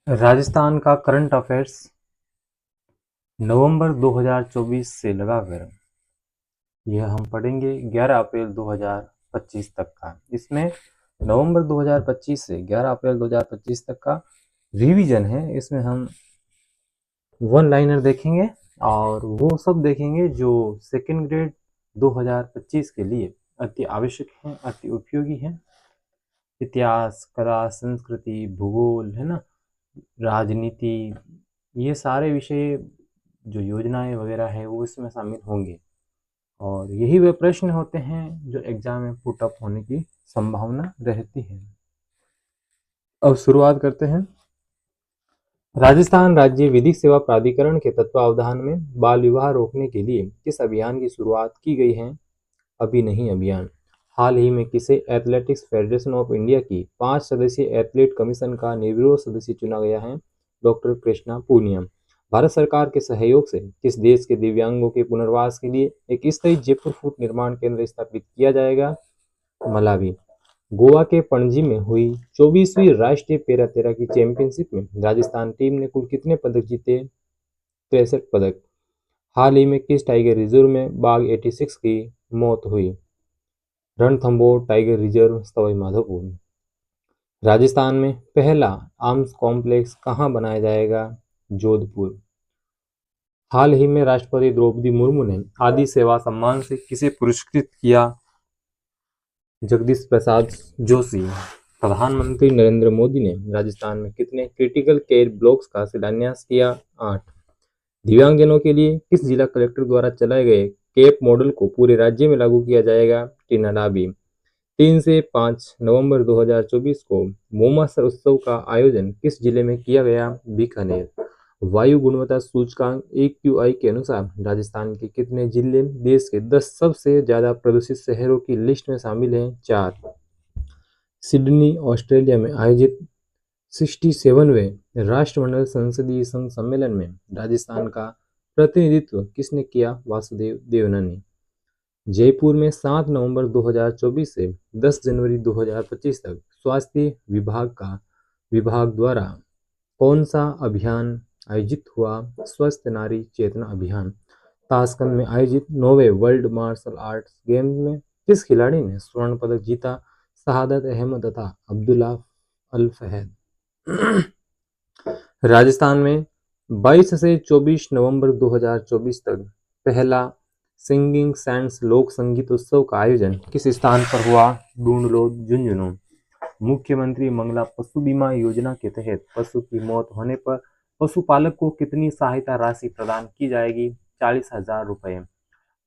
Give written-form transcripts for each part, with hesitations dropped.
राजस्थान का current affairs नवंबर 2024 से लगाकर यह हम पढ़ेंगे 11 अप्रैल 2025 तक का। इसमें नवंबर 2025 से 11 अप्रैल 2025 तक का रिवीजन है। इसमें हम वन लाइनर देखेंगे और वो सब देखेंगे जो सेकेंड ग्रेड 2025 के लिए अति आवश्यक हैं, अति उपयोगी हैं। इतिहास, कला, संस्कृति, भूगोल, है ना, राजनीति, ये सारे विषय जो योजनाएं वगैरह है वो इसमें शामिल होंगे और यही वे प्रश्न होते हैं जो एग्जाम में पुट अप होने की संभावना रहती है। अब शुरुआत करते हैं। राजस्थान राज्य विधिक सेवा प्राधिकरण के तत्वावधान में बाल विवाह रोकने के लिए किस अभियान की शुरुआत की गई है? अभी नहीं अभियान। हाल ही में किसे एथलेटिक्स फेडरेशन ऑफ इंडिया की 5 सदस्यीय एथलीट कमीशन का निर्विरोध सदस्य चुना गया है? डॉक्टर कृष्णा पूनिया। भारत सरकार के सहयोग से किस देश के दिव्यांगों के पुनर्वास के लिए एक स्थायी जयपुर फूट निर्माण केंद्र स्थापित किया जाएगा? मलावी। गोवा के पणजी में हुई 24वीं राष्ट्रीय पैरा तैराकी चैंपियनशिप में राजस्थान टीम ने कुल कितने पदक जीते? 63 पदक। हाल ही में किस टाइगर रिजर्व में बाघ 86 की मौत हुई? Ranthambore tiger reserve, Sawai Madhopur. राजस्थान में पहला आर्म्स कॉम्प्लेक्स कहाँ बनाया जाएगा? जोधपुर। हाल ही में राष्ट्रपति द्रौपदी मुर्मू ने आदि सेवा सम्मान से किसे पुरस्कृत किया? जगदीश प्रसाद जोशी। प्रधानमंत्री नरेंद्र मोदी ने राजस्थान में कितने क्रिटिकल केयर ब्लॉक्स का शिलान्यास किया? 8। दिव्यांगजनों के लिए किस जिला कलेक्टर द्वारा चलाए गए केप मॉडल को पूरे राज्य में लागू किया जाएगा? टीना डाबी। 3 से 5 नवंबर 2024 को मोमासर उत्सव का आयोजन किस जिले में किया गया? बीकानेर। वायु गुणवत्ता सूचकांक AQI के अनुसार राजस्थान के कितने जिले देश के 10 सबसे ज्यादा प्रदूषित शहरों की लिस्ट में शामिल हैं? 4। सिडनी, ऑस्ट्रेलिया में आयोजित 67वें राष्ट्रमंडल संसदीय संघ सम्मेलन में राजस्थान का प्रतिनिधित्व किसने किया? वासुदेव देवनानी। जयपुर में 7 नवंबर 2024 से 10 जनवरी 2025 तक स्वास्थ्य विभाग द्वारा कौन सा अभियान आयोजित हुआ? स्वस्थ नारी चेतना अभियान। ताशकंद में आयोजित 9वें वर्ल्ड मार्शल आर्ट्स गेम्स में किस खिलाड़ी ने स्वर्ण पदक जीता? शहादत अहमद तथा अब्दुल्ला अल फहद। राजस्थान में 22 से 24 नवंबर 2024 तक पहला सिंगिंग सैंड्स लोक संगीत उत्सव का आयोजन किस स्थान पर हुआ? ढूंढलो झुंझुनू। मुख्यमंत्री मंगला पशु बीमा योजना के तहत पशु की मौत होने पर पशुपालक को कितनी सहायता राशि प्रदान की जाएगी? 40,000 रुपए।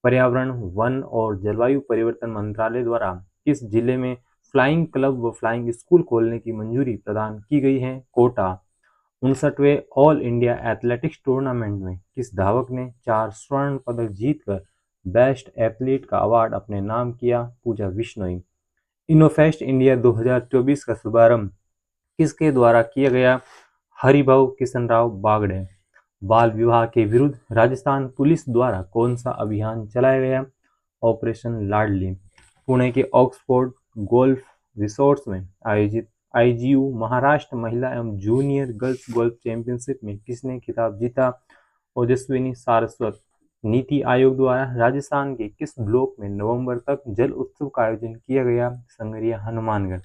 पर्यावरण, वन और जलवायु परिवर्तन मंत्रालय द्वारा किस जिले में फ्लाइंग क्लब व फ्लाइंग स्कूल खोलने की मंजूरी प्रदान की गई है? कोटा। 59वें ऑल इंडिया एथलेटिक्स टूर्नामेंट में किस धावक ने 4 स्वर्ण पदक जीतकर बेस्ट एथलीट का अवार्ड अपने नाम किया? पूजा बिश्नोई। इनोफेस्ट इंडिया 2024 का शुभारंभ किसके द्वारा किया गया? हरिभाऊ किशनराव बागड़े। बाल विवाह के विरुद्ध राजस्थान पुलिस द्वारा कौन सा अभियान चलाया गया? ऑपरेशन लाडली। पुणे के ऑक्सफोर्ड गोल्फ रिसोर्ट्स में आयोजित IGU महाराष्ट्र महिला एवं जूनियर गर्ल्स गोल्फ चैंपियनशिप में किसने खिताब जीता? ओजस्विनी सारस्वत। नीति आयोग द्वारा राजस्थान के किस ब्लॉक में नवंबर तक जल उत्सव का आयोजन किया गया? संगरिया हनुमानगढ़।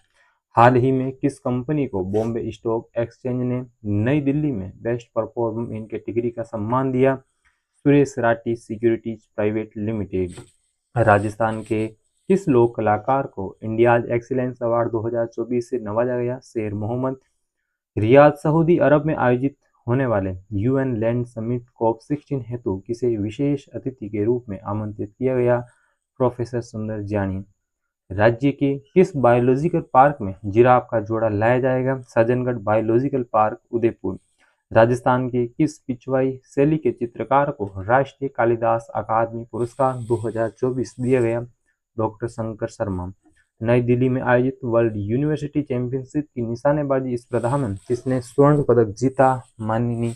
हाल ही में किस कंपनी को बॉम्बे स्टॉक एक्सचेंज ने नई दिल्ली में बेस्ट परफॉर्मर इन कैटेगरी का सम्मान दिया? Suresh Rathi securities private limited. Rajasthan के किस लोक कलाकार को इंडियाज एक्सीलेंस अवार्ड 2024 से नवाजा गया? शेर मोहम्मद। रियाद सऊदी अरब में आयोजित होने वाले UN लैंड समिट COP16 हेतु किसे विशेष अतिथि के रूप में आमंत्रित किया गया? प्रोफेसर सुंदर जानी। राज्य के किस बायोलॉजिकल पार्क में जिराफ का जोड़ा लाया जाएगा? Sajjangarh biological park Udaipur. राजस्थान के किस पिछवाई शैली के चित्रकार को राष्ट्रीय कालिदास अकादमी पुरस्कार 2024 दिया गया? डॉक्टर शंकर शर्मा। नई दिल्ली में आयोजित वर्ल्ड यूनिवर्सिटी चैंपियनशिप की निशानेबाजी स्पर्धा में किसने स्वर्ण पदक जीता? मानिनी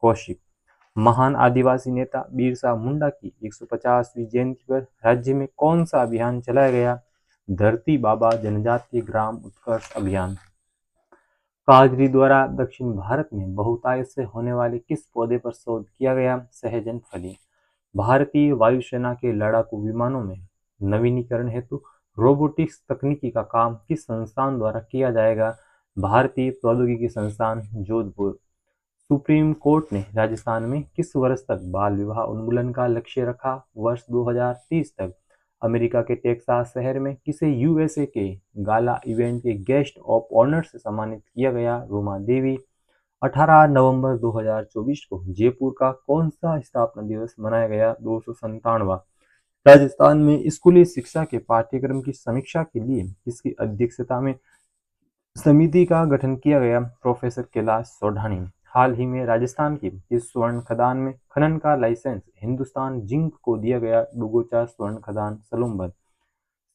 कौशिक। महान आदिवासी नेता बिरसा मुंडा की 150वीं जयंती पर राज्य में कौन सा अभियान चलाया गया? धरती बाबा जनजातीय ग्राम उत्कर्ष अभियान। काजरी द्वारा दक्षिण भारत में बहुतायत से होने वाले किस पौधे पर शोध किया गया? सहजन फली। भारतीय वायुसेना के लड़ाकू विमानों में नवीनीकरण हेतु रोबोटिक्स तकनीकी का काम किस संस्थान द्वारा किया जाएगा? भारतीय प्रौद्योगिकी संस्थान जोधपुर। सुप्रीम कोर्ट ने राजस्थान में किस वर्ष तक बाल विवाह उन्मूलन का लक्ष्य रखा? वर्ष 2030 तक। अमेरिका के टेक्सास शहर में किसे यूएसए के गाला इवेंट के गेस्ट ऑफ ऑनर से सम्मानित किया गया? रूमा देवी। 18 नवंबर 2024 को जयपुर का कौन सा स्थापना दिवस मनाया गया? 297वां। राजस्थान में स्कूली शिक्षा के पाठ्यक्रम की समीक्षा के लिए किसकी अध्यक्षता में समिति का गठन किया गया? प्रोफेसर कैलाश सोढानी। हाल ही में राजस्थान की इस स्वर्ण खदान में खनन का लाइसेंस हिंदुस्तान जिंक को दिया गया? डुगोचा स्वर्ण खदान सलूमबंद।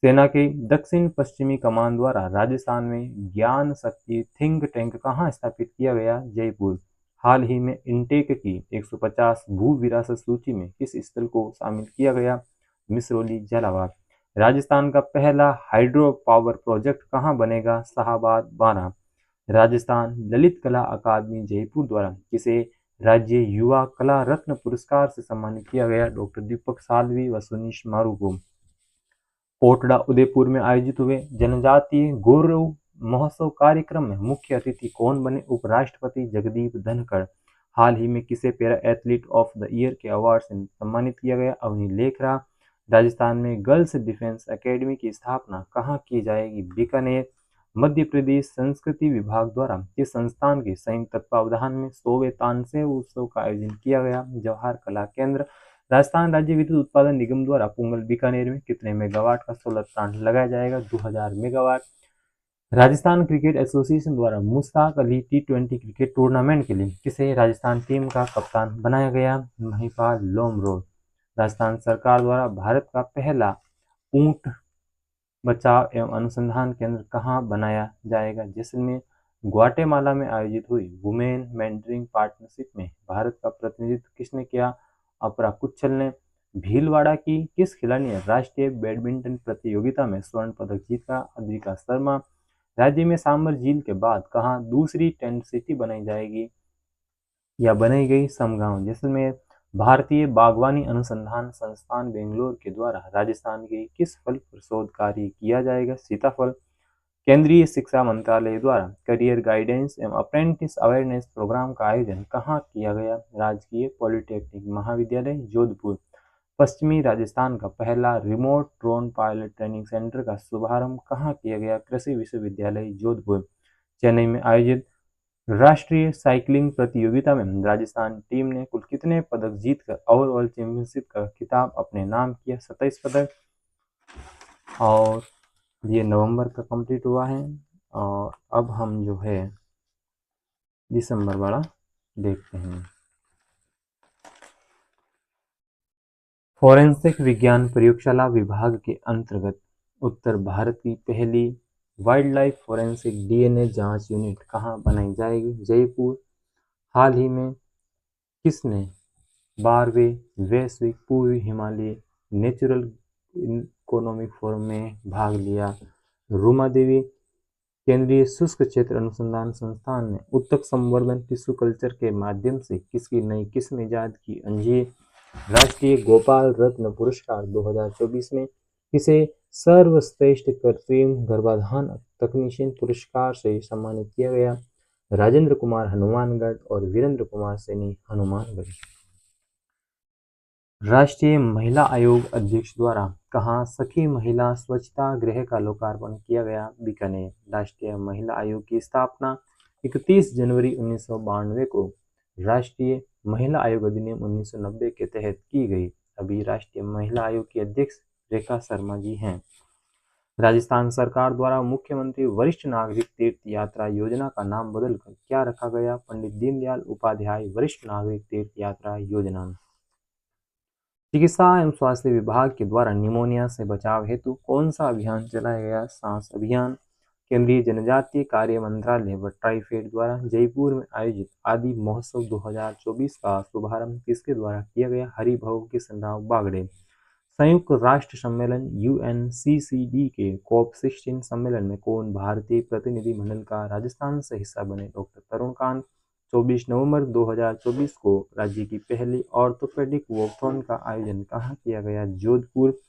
सेना के दक्षिण पश्चिमी कमान द्वारा राजस्थान में ज्ञान शक्ति थिंक टैंक कहाँ स्थापित किया गया? जयपुर। हाल ही में इंटेक की 150 भू विरासत सूची में किस स्थल को शामिल किया गया? मिसरोली झालावाड़। राजस्थान का पहला हाइड्रो पावर प्रोजेक्ट कहाँ बनेगा? शाहाबाद बारां। राजस्थान ललित कला अकादमी जयपुर द्वारा किसे राज्य युवा कला रत्न पुरस्कार से सम्मानित किया गया? डॉक्टर दीपक सालवी व सुनीश मारू को। कोटड़ा उदयपुर में आयोजित हुए जनजातीय गौरव महोत्सव कार्यक्रम में मुख्य अतिथि कौन बने? उपराष्ट्रपति जगदीप धनखड़। हाल ही में किसे para athlete of the year के अवार्ड से सम्मानित किया गया? अवनी लेखरा। राजस्थान में गर्ल्स डिफेंस एकेडमी की स्थापना कहाँ की जाएगी? बीकानेर। मध्य प्रदेश संस्कृति विभाग द्वारा किस संस्थान के संयुक्त तत्वावधान में 100वें तानसेन उत्सव का आयोजन किया गया? जवाहर कला केंद्र। राजस्थान राज्य विद्युत उत्पादन निगम द्वारा पुंगल बीकानेर में कितने मेगावाट का सोलर प्लांट लगाया जाएगा? 2000 मेगावाट। राजस्थान क्रिकेट एसोसिएशन द्वारा Mushtaq Ali T20 cricket tournament के लिए किसे राजस्थान टीम का कप्तान बनाया गया? महिपाल लोमरोड। राजस्थान सरकार द्वारा भारत का पहला ऊंट बचाव एवं अनुसंधान केंद्र कहाँ बनाया जाएगा? जैसलमेर। ग्वाटेमाला में आयोजित हुई वुमेन मेंटरिंग पार्टनरशिप में भारत का प्रतिनिधित्व किसने किया? अपरा कुच्छल ने। भीलवाड़ा की किस खिलाड़ी ने राष्ट्रीय बैडमिंटन प्रतियोगिता में स्वर्ण पदक जीता? अद्विका शर्मा। राज्य में सांबर झील के बाद कहाँ दूसरी टेंट सिटी बनाई जाएगी या बनाई गई? समगांव जैसलमेर। भारतीय बागवानी अनुसंधान संस्थान बेंगलोर के द्वारा राजस्थान के किस फल पर शोध कार्य किया जाएगा? सीताफल। केंद्रीय शिक्षा मंत्रालय द्वारा करियर गाइडेंस एवं अप्रेंटिस अवेयरनेस प्रोग्राम का आयोजन कहाँ किया गया? राजकीय पॉलिटेक्निक महाविद्यालय जोधपुर। पश्चिमी राजस्थान का पहला remote drone pilot training centre का शुभारंभ कहाँ किया गया? कृषि विश्वविद्यालय जोधपुर। चेन्नई में आयोजित राष्ट्रीय साइकिलिंग प्रतियोगिता में राजस्थान टीम ने कुल कितने पदक जीतकर ओवरऑल चैंपियनशिप का खिताब अपने नाम किया? 27 पदक। और ये नवंबर का कंप्लीट हुआ है और अब हम जो है दिसंबर वाला देखते हैं। फोरेंसिक विज्ञान प्रयोगशाला विभाग के अंतर्गत उत्तर भारत की पहली वाइल्ड लाइफ फोरेंसिक DNA जांच यूनिट कहाँ बनाई जाएगी? जयपुर। हाल ही में किसने 12वें वैश्विक पूर्वी हिमालय नेचुरल इकोनॉमिक फोरम में भाग लिया? रूमा देवी। केंद्रीय शुष्क क्षेत्र अनुसंधान संस्थान ने उत्तक संवर्धन टिश्यू कल्चर के माध्यम से किसकी नई किस्म ईजाद की? अंजीर। राष्ट्रीय गोपाल रत्न पुरस्कार 2024 में किसे सर्वश्रेष्ठ कृत्रिम गर्भाधान तकनीशियन पुरस्कार से सम्मानित किया गया? राजेंद्र कुमार हनुमानगढ़ और वीरेंद्र कुमार सैनी हनुमानगढ़। राष्ट्रीय महिला आयोग अध्यक्ष द्वारा कहाँ सखी महिला स्वच्छता गृह का लोकार्पण किया गया? बीकानेर। राष्ट्रीय महिला आयोग की स्थापना 31 जनवरी 1992 को राष्ट्रीय महिला आयोग अधिनियम 1990 के तहत की गई। अभी राष्ट्रीय महिला आयोग की अध्यक्ष रेखा शर्मा जी हैं। राजस्थान सरकार द्वारा मुख्यमंत्री वरिष्ठ नागरिक तीर्थ यात्रा योजना का नाम बदलकर क्या रखा गया? पंडित दीनदयाल उपाध्याय वरिष्ठ नागरिक तीर्थ यात्रा योजना। चिकित्सा एवं स्वास्थ्य विभाग के द्वारा निमोनिया से बचाव हेतु कौन सा अभियान चलाया गया? सांस अभियान। केंद्रीय जनजातीय कार्य मंत्रालय व ट्राइफेड द्वारा जयपुर में आयोजित आदि महोत्सव 2024 का शुभारंभ किसके द्वारा किया गया? हरिभाऊ किशन राव बागड़े। संयुक्त राष्ट्र सम्मेलन UNCCD के COP16 सम्मेलन में कौन भारतीय प्रतिनिधि मंडल का राजस्थान से हिस्सा बने? डॉक्टर तरुण कांत। 24 नवंबर 2024 को राज्य की पहली ऑर्थोपेडिक वॉकथॉन का आयोजन कहाँ किया गया? जोधपुर।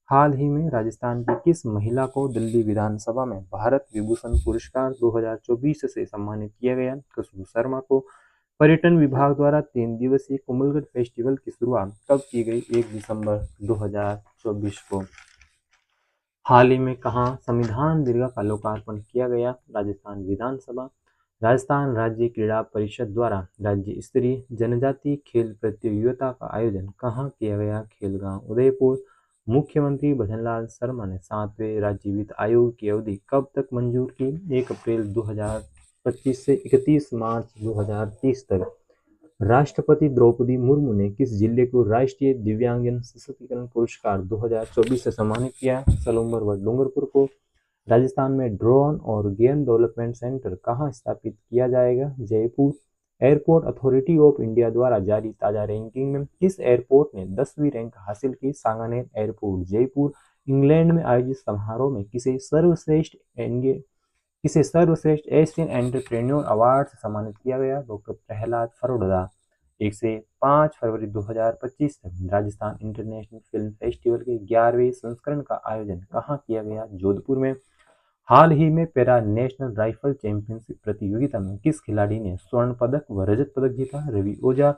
हाल ही में राजस्थान की किस महिला को दिल्ली विधानसभा में भारत विभूषण पुरस्कार 2024 से सम्मानित किया गया? खुशबू शर्मा को। पर्यटन विभाग द्वारा 3 दिवसीय कुंभलगढ़ फेस्टिवल की शुरुआत कब की गई? 1 दिसंबर 2024 को। हाल ही में कहाँ संविधान दीर्घ का लोकार्पण किया गया? राजस्थान विधानसभा। राजस्थान राज्य क्रीड़ा परिषद द्वारा राज्य स्तरीय जनजातीय खेल प्रतियोगिता का आयोजन कहाँ किया गया? खेलगांव उदयपुर। मुख्यमंत्री भजनलाल शर्मा ने 7वें राज्य वित्त आयोग की अवधि कब तक मंजूर की? 1 अप्रैल 2025 से 31 मार्च 2030 तक। राष्ट्रपति द्रौपदी मुर्मू ने किस जिले को राष्ट्रीय दिव्यांगजन सशक्तिकरण पुरस्कार 2024 से सम्मानित किया? सलूंबर व डूंगरपुर को। राजस्थान में ड्रोन और गेम डेवलपमेंट सेंटर कहाँ स्थापित किया जाएगा? Jaipur. Airport authority of India द्वारा जारी ताजा रैंकिंग में किस एयरपोर्ट ने 10वीं रैंक हासिल की? सांगानेर एयरपोर्ट जयपुर। इंग्लैंड में आयोजित समारोह में किसे सर्वश्रेष्ठ एशियन एंटरप्रेन्योर अवार्ड से सम्मानित किया गया? डॉक्टर प्रहलाद फरोडा। 1 से 5 फरवरी 2025 तक राजस्थान इंटरनेशनल फिल्म फेस्टिवल के 11वें संस्करण का आयोजन कहाँ किया गया? जोधपुर में। हाल ही में पैरा नेशनल राइफल चैंपियनशिप प्रतियोगिता में किस खिलाड़ी ने स्वर्ण पदक व रजत पदक जीता? रवि ओझा।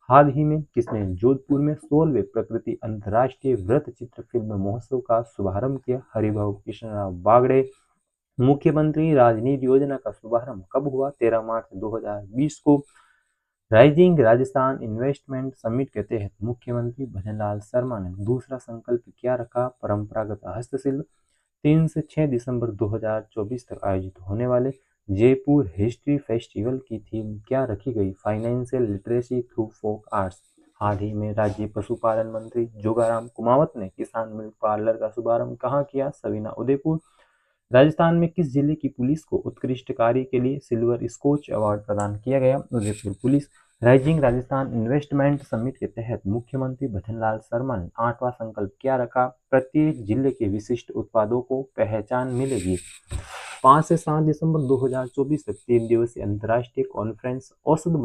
हाल ही में किसने जोधपुर में 16वें प्रकृति अंतर्राष्ट्रीय वृत्त चित्र फिल्म महोत्सव का शुभारंभ किया? हरिभाऊ कृष्णराव बागड़े। मुख्यमंत्री राजनीति योजना का शुभारंभ कब हुआ? 13 मार्च 2020 को। राइजिंग राजस्थान इन्वेस्टमेंट समिट के तहत मुख्यमंत्री भजनलाल शर्मा ने दूसरा संकल्प क्या रखा? परंपरागत हस्तशिल्प। 3 से 6 दिसंबर 2024 तक आयोजित होने वाले जयपुर हिस्ट्री फेस्टिवल की थीम क्या रखी गई? Financial literacy through folk arts. हाल ही में राज्य पशुपालन मंत्री जोगाराम कुमावत ने किसान मिल्क पार्लर का शुभारंभ कहाँ किया? सवीना उदयपुर। राजस्थान में किस जिले की पुलिस को उत्कृष्ट कार्य के लिए सिल्वर स्कोच अवार्ड प्रदान किया गया? Udaipur police. Rising Rajasthan investment summit के तहत मुख्यमंत्री भजनलाल शर्मा ने 8वां संकल्प क्या रखा? प्रत्येक जिले के विशिष्ट उत्पादों को पहचान मिलेगी। 5 से 7 दिसंबर 2024 तक 3 दिवसीय अंतर्राष्ट्रीय कॉन्फ्रेंस औषध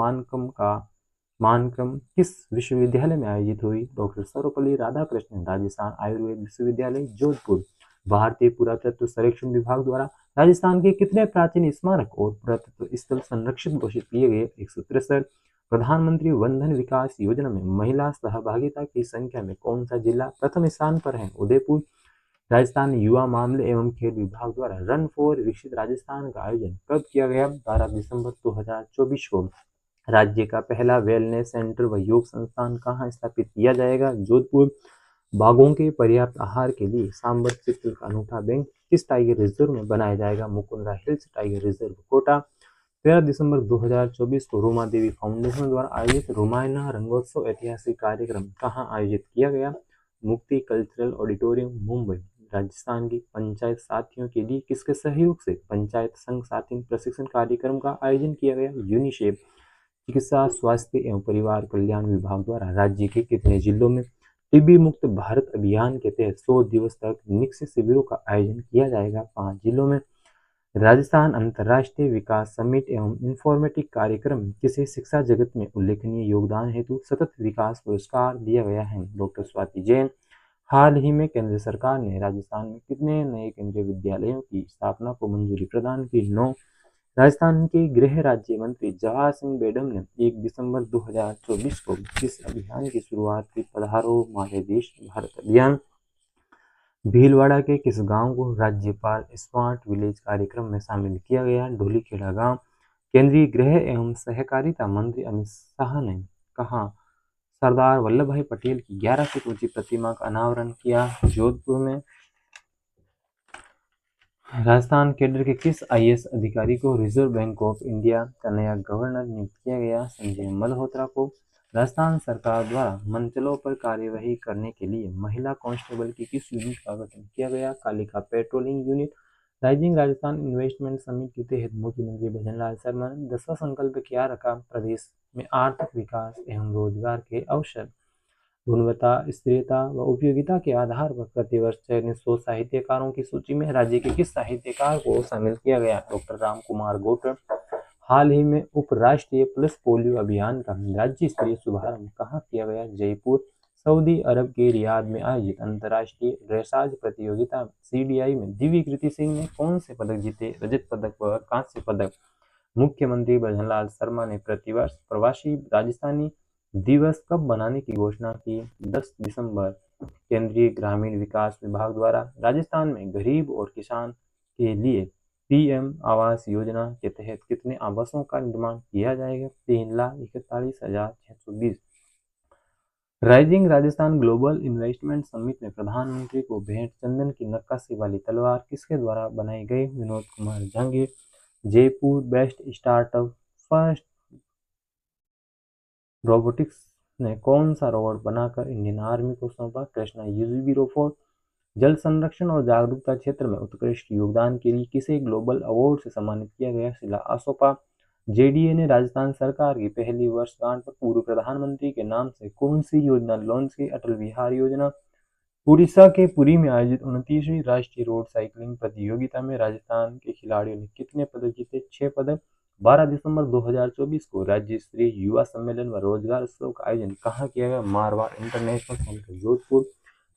मानक्रम किस विश्वविद्यालय में आयोजित हुई? डॉक्टर सर्वपल्ली राधाकृष्णन राजस्थान आयुर्वेद विश्वविद्यालय जोधपुर। भारतीय पुरातत्व सर्वेक्षण विभाग द्वारा राजस्थान के कितने प्राचीन स्मारक और पुरातत्व स्थल संरक्षित घोषित किए गए? 163। प्रधानमंत्री वन धन विकास योजना में महिला सहभागिता की संख्या में कौन सा जिला प्रथम स्थान पर है? उदयपुर। राजस्थान युवा मामले एवं खेल विभाग द्वारा रन फॉर विकसित राजस्थान का आयोजन कब किया गया? 12 दिसंबर 2024 को। राज्य का पहला वेलनेस सेंटर व योग संस्थान कहाँ स्थापित किया जाएगा? जोधपुर। बाघों के पर्याप्त आहार के लिए सांबर चित्तौड़ का अनूठा बैंक किस टाइगर रिजर्व में बनाया जाएगा? Mukundra hills tiger reserve Kota. 13 दिसंबर 2024 को रूमा देवी फाउंडेशन द्वारा आयोजित रामायण रंगोत्सव ऐतिहासिक कार्यक्रम कहाँ आयोजित किया गया? मुक्ति कल्चरल ऑडिटोरियम मुंबई। राजस्थान की पंचायत साथियों के लिए किसके सहयोग से पंचायत संघ साथी प्रशिक्षण कार्यक्रम का आयोजन किया गया? यूनिसेफ। चिकित्सा स्वास्थ्य एवं परिवार कल्याण विभाग द्वारा राज्य के कितने जिलों में टीबी मुक्त भारत अभियान के तहत 100 दिवस तक निःशुल्क शिविरों का आयोजन किया जाएगा? 5 जिलों में। राजस्थान अंतर्राष्ट्रीय विकास समिट एवं इंफॉर्मेटिक कार्यक्रम किसे शिक्षा जगत में उल्लेखनीय योगदान हेतु सतत विकास पुरस्कार दिया गया है? डॉक्टर स्वाति जैन। हाल ही में केंद्र सरकार ने राजस्थान में कितने नए केंद्रीय विद्यालयों की स्थापना को मंजूरी प्रदान की? 9। राजस्थान के गृह राज्य मंत्री जवाहर सिंह बेडम ने 1 दिसंबर 2024 को किस अभियान की शुरुआत की? पधारो हमारे देश भारत अभियान। भीलवाड़ा के किस गांव को राज्यपाल स्मार्ट विलेज कार्यक्रम में शामिल किया गया? ढोलीखेड़ा गांव। केंद्रीय गृह एवं सहकारिता मंत्री अमित शाह ने कहा सरदार वल्लभ भाई पटेल की 11 फीट ऊंची प्रतिमा का अनावरण किया? जोधपुर में। राजस्थान कैडर के किस आईएएस अधिकारी को रिजर्व बैंक ऑफ इंडिया का नया गवर्नर नियुक्त किया गया? संजय मल्होत्रा को। राजस्थान सरकार द्वारा मंचलों पर कार्यवाही करने के लिए महिला कांस्टेबल की किस यूनिट का गठन किया गया? Kalika patrolling unit. Rising Rajasthan investment summit के तहत मुख्यमंत्री भजनलाल शर्मा ने 10वां संकल्प क्या रखा? प्रदेश में आर्थिक विकास एवं रोजगार के अवसर। गुणवत्ता, स्थिरता व उपयोगिता के आधार पर प्रतिवर्ष चयनित 100 साहित्यकारों की सूची में राज्य के किस साहित्यकार को शामिल किया गया? डॉक्टर राम कुमार गोटर। हाल ही में उपराष्ट्रीय पल्स पोलियो अभियान का राज्य स्तरीय शुभारंभ कहाँ किया गया? जयपुर। सऊदी अरब के रियाद में आयोजित अंतर्राष्ट्रीय ड्रेसाज प्रतियोगिता CDI में दिव्य कृति सिंह ने कौन से पदक जीते? रजत पदक व कांस्य पदक। मुख्यमंत्री भजनलाल शर्मा ने प्रतिवर्ष प्रवासी राजस्थानी दिवस कब मनाने की घोषणा की? 10 दिसंबर। केंद्रीय ग्रामीण विकास विभाग द्वारा राजस्थान में गरीब और किसान के लिए PM आवास योजना के तहत कितने आवासों का निर्माण किया जाएगा? 3,41,620। Rising Rajasthan global investment summit में प्रधानमंत्री को भेंट चंदन की नक्काशी वाली तलवार किसके द्वारा बनाई गई? Vinod Kumar Jahangir. Jaipur best startup first robotics ने कौन सा रोबोट बनाकर इंडियन आर्मी को सौंपा? Krishna UGV robot. जल संरक्षण और जागरूकता क्षेत्र में उत्कृष्ट योगदान के लिए किसे ग्लोबल अवार्ड से सम्मानित किया गया? शिला आसोपा। JDA ने राजस्थान सरकार की पहली वर्षगांठ पर पूर्व प्रधानमंत्री के नाम से कौन सी योजना लॉन्च की? अटल बिहारी योजना। उड़ीसा के पुरी में आयोजित 29वीं राष्ट्रीय रोड साइकिलिंग प्रतियोगिता में राजस्थान के खिलाड़ियों ने कितने पदक जीते? 6 पदक। 12 दिसंबर 2024 को राज्य स्तरीय युवा सम्मेलन व रोजगार उत्सव का आयोजन कहाँ किया गया? Marwar International Centre Jodhpur.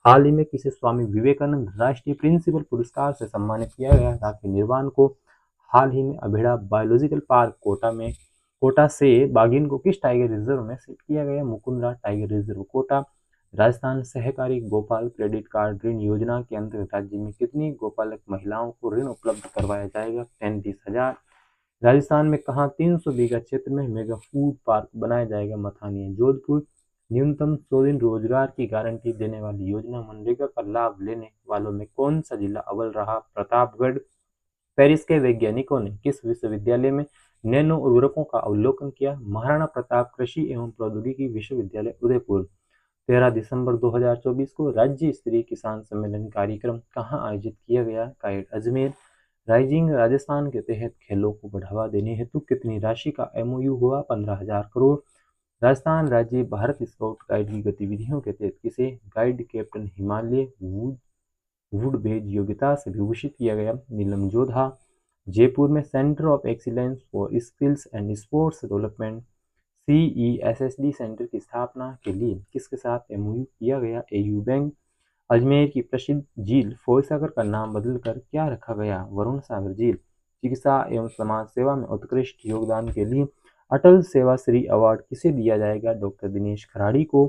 हाल ही में किसे स्वामी विवेकानंद राष्ट्रीय प्रिंसिपल पुरस्कार से सम्मानित किया गया? राखी निर्वाण को। हाल ही में अभेड़ा बायोलॉजिकल पार्क कोटा से बाघिन को किस टाइगर रिजर्व में शिफ्ट किया गया? Mukundara tiger reserve Kota. राजस्थान सहकारी गोपाल क्रेडिट कार्ड ऋण योजना के अंतर्गत राज्य में कितनी गोपालक महिलाओं को ऋण उपलब्ध करवाया जाएगा? 33,000। राजस्थान में कहाँ 300 बीघा क्षेत्र में मेगा फूड पार्क बनाया जाएगा? मथानिया जोधपुर। न्यूनतम 100 दिन रोजगार की गारंटी देने वाली योजना मनरेगा का लाभ लेने वालों में कौन सा जिला अव्वल रहा? प्रतापगढ़। पेरिस के वैज्ञानिकों ने किस विश्वविद्यालय में नैनो उर्वरकों का अवलोकन किया? महाराणा प्रताप कृषि एवं प्रौद्योगिकी विश्वविद्यालय उदयपुर। 13 दिसंबर 2024 को राज्य स्तरीय किसान सम्मेलन कार्यक्रम कहाँ आयोजित किया गया? कायड़ अजमेर। राइजिंग राजस्थान के तहत खेलों को बढ़ावा देने हेतु कितनी राशि का MOU हुआ? 15,000 करोड़। राजस्थान राज्य भारत स्काउट गाइड की गतिविधियों के तहत किसे गाइड कैप्टन हिमालय वुडबेज योग्यता से विभूषित किया गया? नीलम जोधा। जयपुर में centre of excellence for skills and sports development CESSD centre की स्थापना के लिए किसके साथ MOU किया गया? AU bank. अजमेर की प्रसिद्ध झील फोयसागर का नाम बदलकर क्या रखा गया? वरुण सागर झील। चिकित्सा एवं समाज सेवा में उत्कृष्ट योगदान के लिए अटल सेवा श्री अवार्ड किसे दिया जाएगा? डॉक्टर दिनेश खराड़ी को।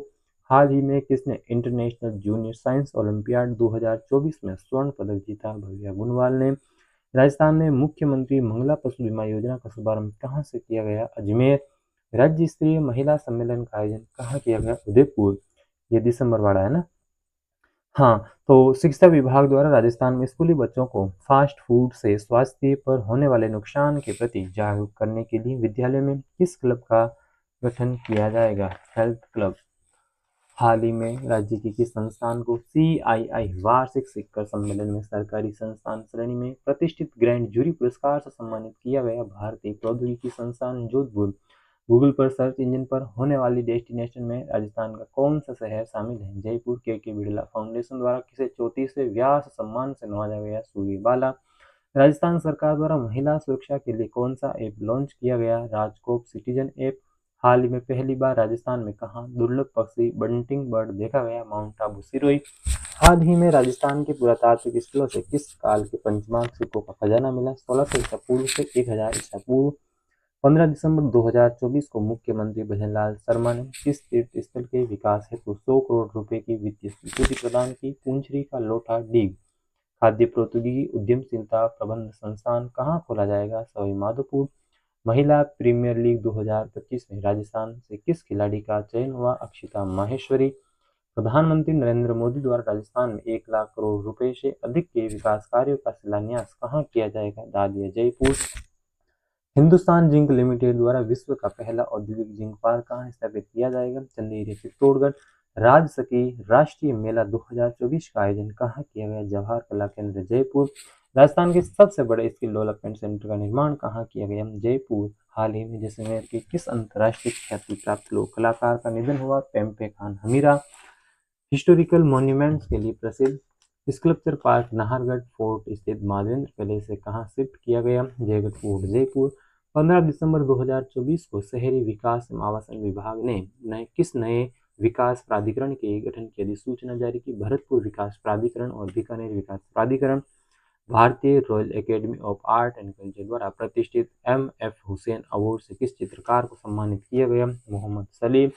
हाल ही में किसने इंटरनेशनल जूनियर साइंस ओलंपियाड 2024 में स्वर्ण पदक जीता? भव्या गुनवाल ने। राजस्थान में मुख्यमंत्री मंगला पशु बीमा योजना का शुभारंभ कहाँ से किया गया? अजमेर। राज्य स्तरीय महिला सम्मेलन का आयोजन कहाँ किया गया? उदयपुर। ये दिसंबर वाला है ना? हाँ, तो शिक्षा विभाग द्वारा राजस्थान में स्कूली बच्चों को फास्ट फूड से स्वास्थ्य पर होने वाले नुकसान के प्रति जागरूक करने के लिए विद्यालय में किस क्लब का गठन किया जाएगा? Health club. हाल ही में राज्य के किस संस्थान को CII वार्षिक शिखर सम्मेलन में सरकारी संस्थान श्रेणी में प्रतिष्ठित ग्रैंड जूरी पुरस्कार से सम्मानित किया गया? भारतीय प्रौद्योगिकी संस्थान जोधपुर। गूगल पर सर्च इंजन पर होने वाली डेस्टिनेशन में राजस्थान का कौन सा शहर शामिल है? जयपुर। KK बिड़ला फाउंडेशन द्वारा किसे 34वें व्यास सम्मान से नवाजा गया? सूर्यबाला। राजस्थान सरकार द्वारा महिला सुरक्षा के लिए कौन सा ऐप लॉन्च किया गया? RajCop citizen app. हाल ही में पहली बार राजस्थान में कहाँ दुर्लभ पक्षी बंटिंग बर्ड देखा गया? माउंट आबू सिरोही। हाल ही में राजस्थान के पुरातात्विक स्थलों से किस काल के पंचमार्ग सिक्कों का खजाना मिला? 1600 ईसा पूर्व से 1000 ईसा पूर्व। 15 दिसंबर 2024 को मुख्यमंत्री भजनलाल शर्मा ने किस तीर्थ स्थल के विकास हेतु 100 करोड़ रुपए की वित्तीय स्वीकृति प्रदान की? पूंछरी का लोटा डीग। खाद्य प्रौद्योगिकी उद्यमशीलता प्रबंध संस्थान कहाँ खोला जाएगा? सवाई माधोपुर। महिला प्रीमियर लीग 2025 में राजस्थान से किस खिलाड़ी का चयन हुआ? अक्षिता माहेश्वरी। प्रधानमंत्री नरेंद्र मोदी द्वारा राजस्थान में 1 लाख करोड़ रुपए से अधिक के विकास कार्यों का शिलान्यास कहाँ किया जाएगा? दादिया जयपुर। हिंदुस्तान जिंक लिमिटेड द्वारा विश्व का पहला औद्योगिक जिंक पार्क कहाँ स्थापित किया जाएगा? चंदेरी चित्तौड़गढ़। राजसकी राष्ट्रीय मेला 2024 का आयोजन कहाँ किया गया? जवाहर कला केंद्र जयपुर। राजस्थान के सबसे बड़े स्किल डेवलपमेंट सेंटर का निर्माण कहाँ किया गया? जयपुर। हाल ही में जैसलमेर के किस अंतर्राष्ट्रीय ख्याति प्राप्त लोक कलाकार का निधन हुआ? पेम्पे खान हमीरा। हिस्टोरिकल मॉन्यूमेंट्स के लिए प्रसिद्ध स्कल्पचर पार्क नाहरगढ़ फोर्ट स्थित माधवेंद्र पैलेस से कहाँ शिफ्ट किया गया? जयगढ़ फोर्ट जयपुर। 15 दिसंबर 2024 को शहरी विकास एवं आवासन विभाग ने किस नए विकास प्राधिकरण के गठन की अधिसूचना जारी की? भरतपुर विकास प्राधिकरण और बीकानेर विकास प्राधिकरण। भारतीय royal academy of art and culture द्वारा प्रतिष्ठित M.F. हुसैन अवार्ड से किस चित्रकार को सम्मानित किया गया? मोहम्मद सलीम।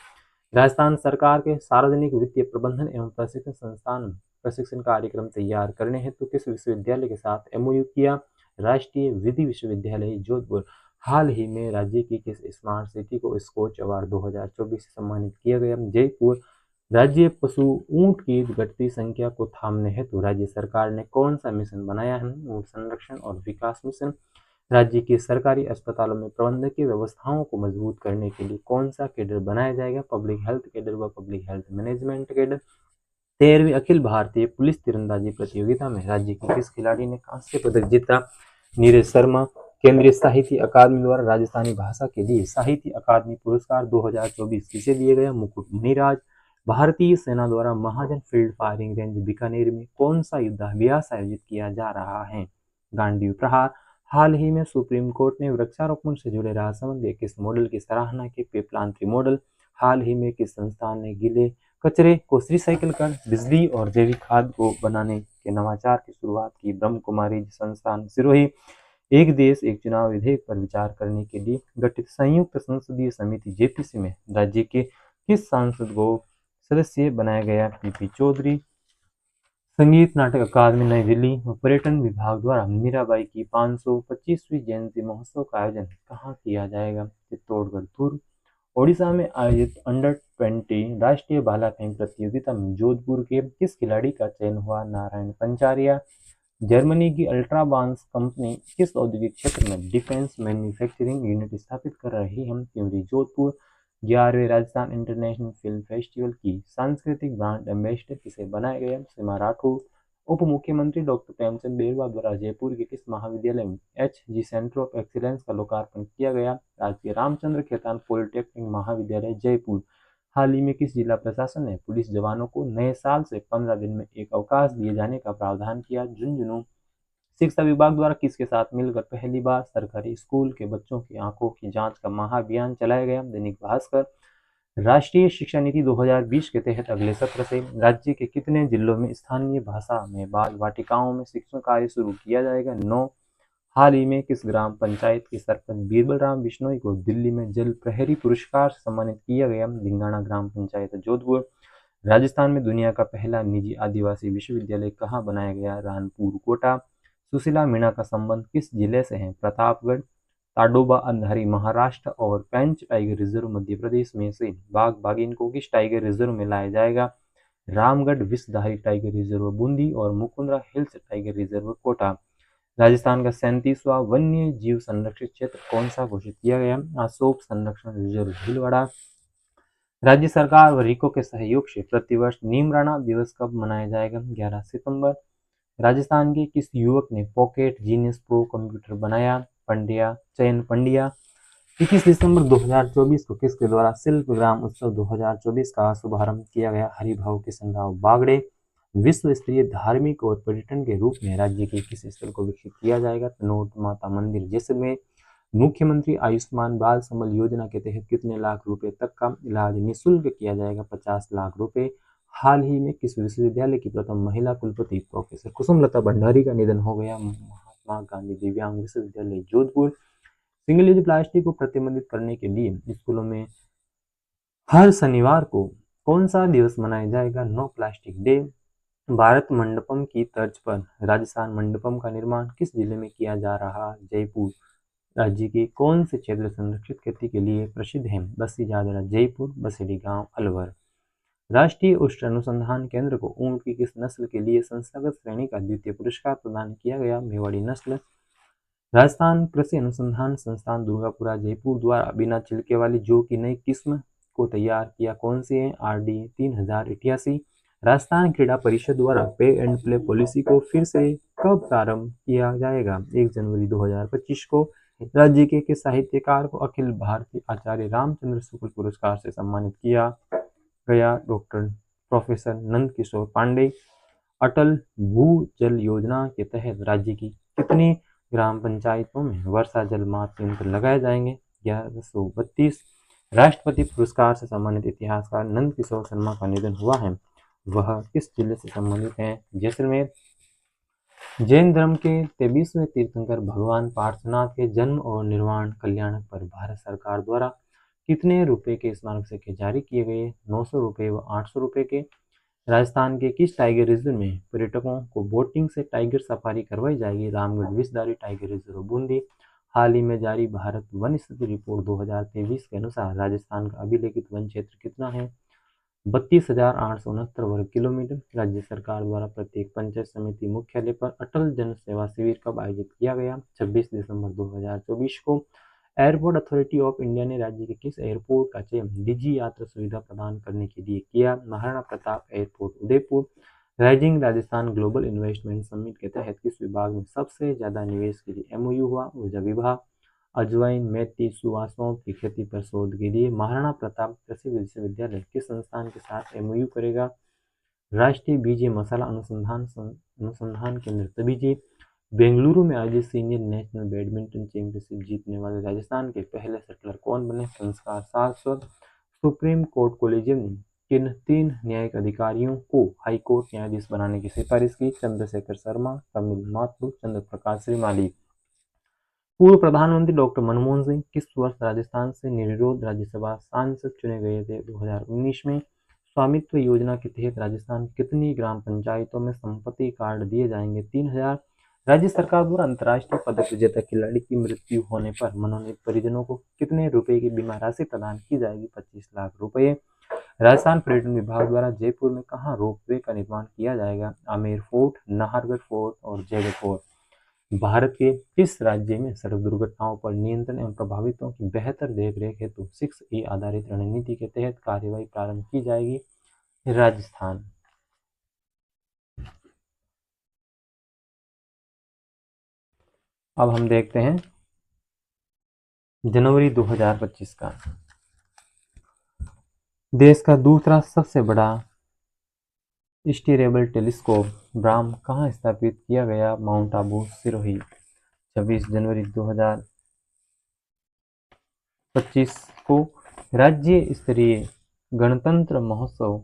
राजस्थान सरकार के सार्वजनिक वित्तीय प्रबंधन एवं प्रशिक्षण संस्थान प्रशिक्षण कार्यक्रम तैयार करने हेतु किस विश्वविद्यालय के साथ MOU किया? राष्ट्रीय विधि विश्वविद्यालय जोधपुर। हाल ही में राज्य की किस स्मार्ट सिटी को स्कोच अवार्ड 2024 से सम्मानित किया गया? जयपुर। राज्य पशु ऊंट की घटती संख्या को थामने हेतु राज्य सरकार ने कौन सा मिशन बनाया है? ऊंट संरक्षण और विकास मिशन। राज्य के सरकारी अस्पतालों में प्रबंधकीय व्यवस्थाओं को मजबूत करने के लिए कौन सा कैडर बनाया जाएगा? पब्लिक हेल्थ कैडर व public health management cadre. 13वीं Akhil Bharatiya police तीरंदाजी प्रतियोगिता में राज्य के किस खिलाड़ी ने कांस्य पदक जीता? नीरज शर्मा। केंद्रीय साहित्य अकादमी द्वारा राजस्थानी भाषा के लिए साहित्य अकादमी पुरस्कार 2024 किसे दिए गया? मुकुट मुनिराज। भारतीय सेना द्वारा महाजन फील्ड फायरिंग रेंज बीकानेर में कौन सा युद्धाभ्यास आयोजित किया जा रहा है? गांडीव प्रहार। हाल ही में सुप्रीम कोर्ट ने वृक्षारोपण से जुड़े राजसमंद किस मॉडल की सराहना की? पेपलांत्री मॉडल। हाल ही में किस संस्थान ने गीले कचरे को रिसाइकिल कर बिजली और जैविक खाद को बनाने के नवाचार की शुरुआत की? ब्रह्म कुमारी संस्थान सिरोही। एक देश एक चुनाव विधेयक पर विचार करने के लिए गठित संयुक्त संसदीय समिति JPC में राज्य के किस सांसद को सदस्य बनाया गया? PP चौधरी। संगीत नाटक अकादमी नई दिल्ली व पर्यटन विभाग द्वारा मीराबाई की 525वीं जयंती महोत्सव का आयोजन कहाँ किया जाएगा? चित्तौड़गढ़ पूर्व। ओडिशा में आयोजित अंडर-20 राष्ट्रीय भाला फेंक प्रतियोगिता में जोधपुर के किस खिलाड़ी का चयन हुआ? नारायण पंचारिया। जर्मनी की अल्ट्राबांस कंपनी किस औद्योगिक क्षेत्र में डिफेंस मैन्युफैक्चरिंग यूनिट स्थापित कर रही है? त्यूरी जोधपुर। 11वें राजस्थान इंटरनेशनल फिल्म फेस्टिवल की सांस्कृतिक ब्रांड एम्बेसडर किसे बनाया गया? सीमा राठौर। उप मुख्यमंत्री डॉक्टर प्रेमचंद बेरवा द्वारा जयपुर के किस महाविद्यालय में HG सेंटर ऑफ एक्सीलेंस का लोकार्पण किया गया? राजकीय रामचंद्र खेतान पॉलिटेक्निक महाविद्यालय जयपुर। हाल ही में किस जिला प्रशासन ने पुलिस जवानों को नए साल से 15 दिन में एक अवकाश दिए जाने का प्रावधान किया? झुंझुनू। शिक्षा विभाग द्वारा किसके साथ मिलकर पहली बार सरकारी स्कूल के बच्चों की आंखों की जांच का महाअभियान चलाया गया? दैनिक भास्कर। राष्ट्रीय शिक्षा नीति 2020 के तहत अगले सत्र से राज्य के कितने जिलों में स्थानीय भाषा में बाल वाटिकाओं में शिक्षण कार्य शुरू किया जाएगा? 9। हाल ही में किस ग्राम पंचायत के सरपंच बीरबल राम बिश्नोई को दिल्ली में जल प्रहरी पुरस्कार से सम्मानित किया गया? धिंगाना ग्राम पंचायत जोधपुर। राजस्थान में दुनिया का पहला निजी आदिवासी विश्वविद्यालय कहाँ बनाया गया? रानपुर कोटा। सुशीला मीणा का संबंध किस जिले से है? प्रतापगढ़। ताडोबा अंधारी महाराष्ट्र और पेंच टाइगर रिजर्व मध्य प्रदेश में से बाघ बाघिन को किस टाइगर रिजर्व में लाया जाएगा? रामगढ़ विषधारी टाइगर रिजर्व बूंदी और Mukundra hills tiger reserve Kota. Rajasthan का 37वां वन्य जीव संरक्षित क्षेत्र कौन सा घोषित किया गया? अशोक संरक्षण रिजर्व भीलवाड़ा। राज्य सरकार व रिको के सहयोग से प्रतिवर्ष नीमराणा दिवस कब मनाया जाएगा? 11 सितंबर। राजस्थान के किस युवक ने पॉकेट जीनियस प्रो कंप्यूटर बनाया? चयन पंड्या। 21 दिसंबर 2024 को किसके द्वारा शिल्प ग्राम उत्सव 2024 का शुभारंभ किया गया? हरिभाऊ किशनराव बागड़े। विश्व स्तरीय धार्मिक और पर्यटन के रूप में राज्य के किस स्थल को विकसित किया जाएगा? तनोट माता मंदिर जैसलमेर। मुख्यमंत्री आयुष्मान बाल संबल योजना के तहत कितने लाख रुपए तक का इलाज निःशुल्क किया जाएगा? 50 लाख रुपए। हाल ही में किस विश्वविद्यालय की प्रथम महिला कुलपति प्रोफेसर कुसुमलता भंडारी का निधन हो गया? महात्मा गांधी दिव्यांग विश्वविद्यालय जोधपुर। सिंगल यूज प्लास्टिक को प्रतिबंधित करने के लिए स्कूलों में हर शनिवार को कौन सा दिवस मनाया जाएगा? No plastic day. Bharat Mandapam की तर्ज पर राजस्थान मंडपम का निर्माण किस जिले में किया जा रहा? जयपुर। राज्य के कौन से क्षेत्र संरक्षित खेती के लिए प्रसिद्ध हैं? बस्सी जादरा जयपुर, बसेड़ी गांव अलवर। राष्ट्रीय उष्ण अनुसंधान केंद्र को ऊंट की किस नस्ल के लिए संस्थागत श्रेणी का द्वितीय पुरस्कार प्रदान किया गया? मेवाड़ी नस्ल। राजस्थान कृषि अनुसंधान संस्थान दुर्गापुरा जयपुर द्वारा बिना छिलके वाली जौ की नई किस्म को तैयार किया? कौन सी है? RD 3088। राजस्थान क्रीड़ा परिषद द्वारा पे एंड प्ले पॉलिसी को फिर से कब प्रारंभ किया जाएगा? 1 जनवरी 2025 को। राज्य के साहित्यकार को अखिल भारतीय आचार्य रामचंद्र शुक्ल पुरस्कार से सम्मानित किया गया? Doctor professor Nand Kishore Pandey. अटल भूजल योजना के तहत राज्य की कितनी ग्राम पंचायतों में वर्षा जल माप यंत्र लगाए जाएंगे? 1132। राष्ट्रपति पुरस्कार से सम्मानित इतिहासकार नंद किशोर शर्मा का निधन हुआ है, वह किस जिले से संबंधित हैं? जैसलमेर। जैन धर्म के 23वें तीर्थंकर भगवान पार्श्वनाथ के जन्म और निर्वाण कल्याणक पर भारत सरकार द्वारा कितने रुपए के स्मारक सिक्के जारी किए गए? 900 रुपए व 800 रुपए के। राजस्थान के किस टाइगर रिजर्व में पर्यटकों को बोटिंग से टाइगर सफारी करवाई जाएगी? Ramgarh Vishdhari tiger reserve Bundi. हाल ही में जारी भारत वन स्थिति रिपोर्ट 2023 के अनुसार राजस्थान का अभिलेखित वन क्षेत्र कितना है? 32,869 वर्ग किलोमीटर। राज्य सरकार द्वारा प्रत्येक पंचायत समिति मुख्यालय पर अटल जन सेवा शिविर कब आयोजित किया गया? 26 दिसंबर 2024 को। एयरपोर्ट अथॉरिटी ऑफ इंडिया ने राज्य के किस एयरपोर्ट का चयन डिजी यात्रा सुविधा प्रदान करने के लिए किया? Maharana Pratap airport Udaipur. Rising Rajasthan global investment summit के तहत किस विभाग में सबसे ज्यादा निवेश के लिए एमओयू हुआ? ऊर्जा विभाग। अजवाइन, मेथी, सुवासों की खेती पर शोध के लिए महाराणा प्रताप कृषि विश्वविद्यालय किस संस्थान के साथ एमओयू करेगा? राष्ट्रीय बीज मसाला अनुसंधान केंद्र तबीजी। बेंगलुरु में आयोजित सीनियर नेशनल बैडमिंटन चैंपियनशिप जीतने वाले राजस्थान के पहले शटलर कौन बने? संस्कार सारस्वत। सुप्रीम कोर्ट कोलेजियम ने किन 3 न्यायिक अधिकारियों को हाईकोर्ट न्यायाधीश बनाने की सिफारिश की? चंद्रशेखर शर्मा, तमिल माथुर, चंद्र प्रकाश श्रीमाली। पूर्व प्रधानमंत्री डॉक्टर मनमोहन सिंह किस वर्ष राजस्थान से निर्विरोध राज्यसभा सांसद चुने गए थे? 2019 में। स्वामित्व योजना के तहत राजस्थान कितनी ग्राम पंचायतों में संपत्ति कार्ड दिए जाएंगे? 3000। राज्य सरकार द्वारा अंतर्राष्ट्रीय पदक विजेता खिलाड़ी की मृत्यु होने पर मनोनीत परिजनों को कितने रुपए की बीमा राशि प्रदान की जाएगी? 25 लाख रुपए। राजस्थान पर्यटन विभाग द्वारा जयपुर में कहाँ रोपवे का निर्माण किया जाएगा? आमेर फोर्ट, नाहरगढ़ फोर्ट और जयगढ़ फोर्ट। भारत के किस राज्य में सड़क दुर्घटनाओं पर नियंत्रण एवं प्रभावितों की बेहतर देखरेख हेतु 6E आधारित रणनीति के तहत कार्यवाही प्रारंभ की जाएगी? राजस्थान। अब हम देखते हैं जनवरी 2025 का। देश का दूसरा सबसे बड़ा स्टीयरेबल टेलीस्कोप ब्राह्म कहाँ स्थापित किया गया? माउंट आबू, सिरोही। 26 जनवरी 2025 को राज्य स्तरीय गणतंत्र महोत्सव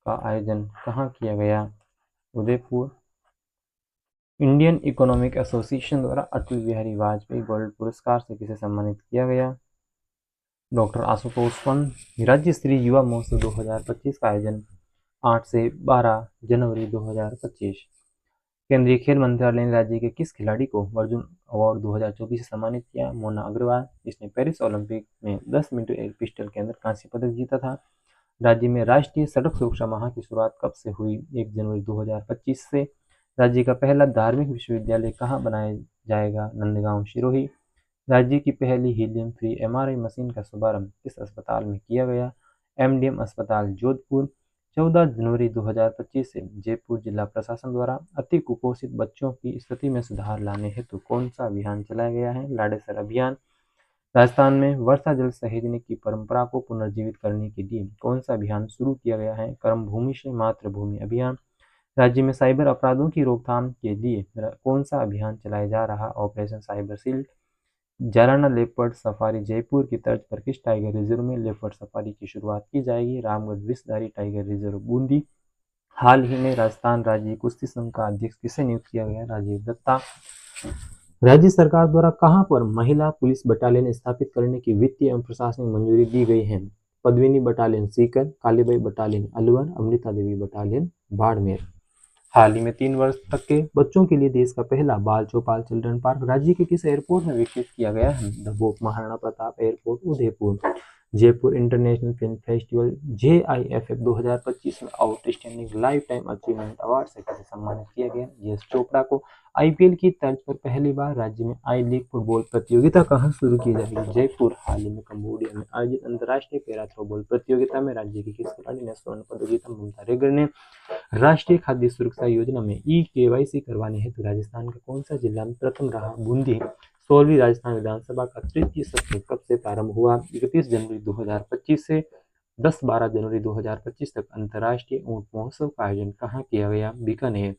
का आयोजन कहाँ किया गया? उदयपुर। इंडियन इकोनॉमिक एसोसिएशन द्वारा अटल बिहारी वाजपेयी गोल्ड पुरस्कार से किसे सम्मानित किया गया? डॉक्टर आशुतोष पंत। राज्य स्तरीय युवा महोत्सव 2025 का आयोजन 8 से 12 जनवरी 2025। केंद्रीय खेल मंत्रालय ने राज्य के किस खिलाड़ी को अर्जुन अवार्ड 2024 से सम्मानित किया? मोना अग्रवाल, जिसने पेरिस ओलंपिक में 10 मीटर एयर पिस्टल के अंदर कांस्य पदक जीता था। राज्य में राष्ट्रीय सड़क सुरक्षा माह की शुरुआत कब से हुई? 1 जनवरी 2025 से। राज्य का पहला धार्मिक विश्वविद्यालय कहाँ बनाया जाएगा? नंदगांव, सिरोही। राज्य की पहली हीलियम फ्री एमआरआई मशीन का शुभारंभ किस अस्पताल में किया गया? एमडीएम अस्पताल, जोधपुर। 14 जनवरी 2025 से जयपुर जिला प्रशासन द्वारा अति कुपोषित बच्चों की स्थिति में सुधार लाने हेतु कौन सा अभियान चलाया गया है? लाड़ेसर अभियान। राजस्थान में वर्षा जल सहेजने की परंपरा को पुनर्जीवित करने के लिए कौन सा अभियान शुरू किया गया है? कर्म भूमि से मातृभूमि अभियान। राज्य में साइबर अपराधों की रोकथाम के लिए कौन सा अभियान चलाया जा रहा? Operation cyber shield. Jhalana leopard safari Jaipur की तर्ज पर किस टाइगर रिजर्व में लेपर्ड सफारी की शुरुआत की जाएगी? Ramgarh Vishdhari tiger reserve, Bundi. हाल ही में राजस्थान राज्य कुश्ती संघ का अध्यक्ष किसे नियुक्त किया गया? राजीव दत्ता। राज्य सरकार द्वारा कहां पर महिला पुलिस बटालियन स्थापित करने की वित्तीय एवं प्रशासनिक मंजूरी दी गई है? Padmini battalion Sikar, Kalibai battalion Alwar, Amrita Devi battalion Barmer. हाल ही में 3 वर्ष तक के बच्चों के लिए देश का पहला बाल चौपाल चिल्ड्रन पार्क राज्य के किस एयरपोर्ट में विकसित किया गया है? Dabok. Maharana Pratap airport, Udaipur. Jaipur international Film festival JIFF 2025 में outstanding life time achievement award से किसे सम्मानित किया गया? यश चोपड़ा को। IPL की तर्ज पर पहली बार राज्य में आई लीग फुटबॉल प्रतियोगिता कहां शुरू की जाएगी? जयपुर। हाल ही में कंबोडिया में आयोजित अंतर्राष्ट्रीय पैरा थ्रोबॉल प्रतियोगिता में राज्य की किस खिलाड़ी ने स्वर्ण पदक जीता? ममता रेगर ने। राष्ट्रीय खाद्य सुरक्षा योजना में KYC करवाने हेतु राजस्थान का कौन सा जिला प्रथम रहा? बूंदी। 16वीं राजस्थान विधानसभा का तृतीय सत्र कब से प्रारंभ हुआ? 31 जनवरी 2025 से। 10-12 जनवरी 2025 तक अंतर्राष्ट्रीय ऊंट महोत्सव का आयोजन कहाँ किया गया? बीकानेर।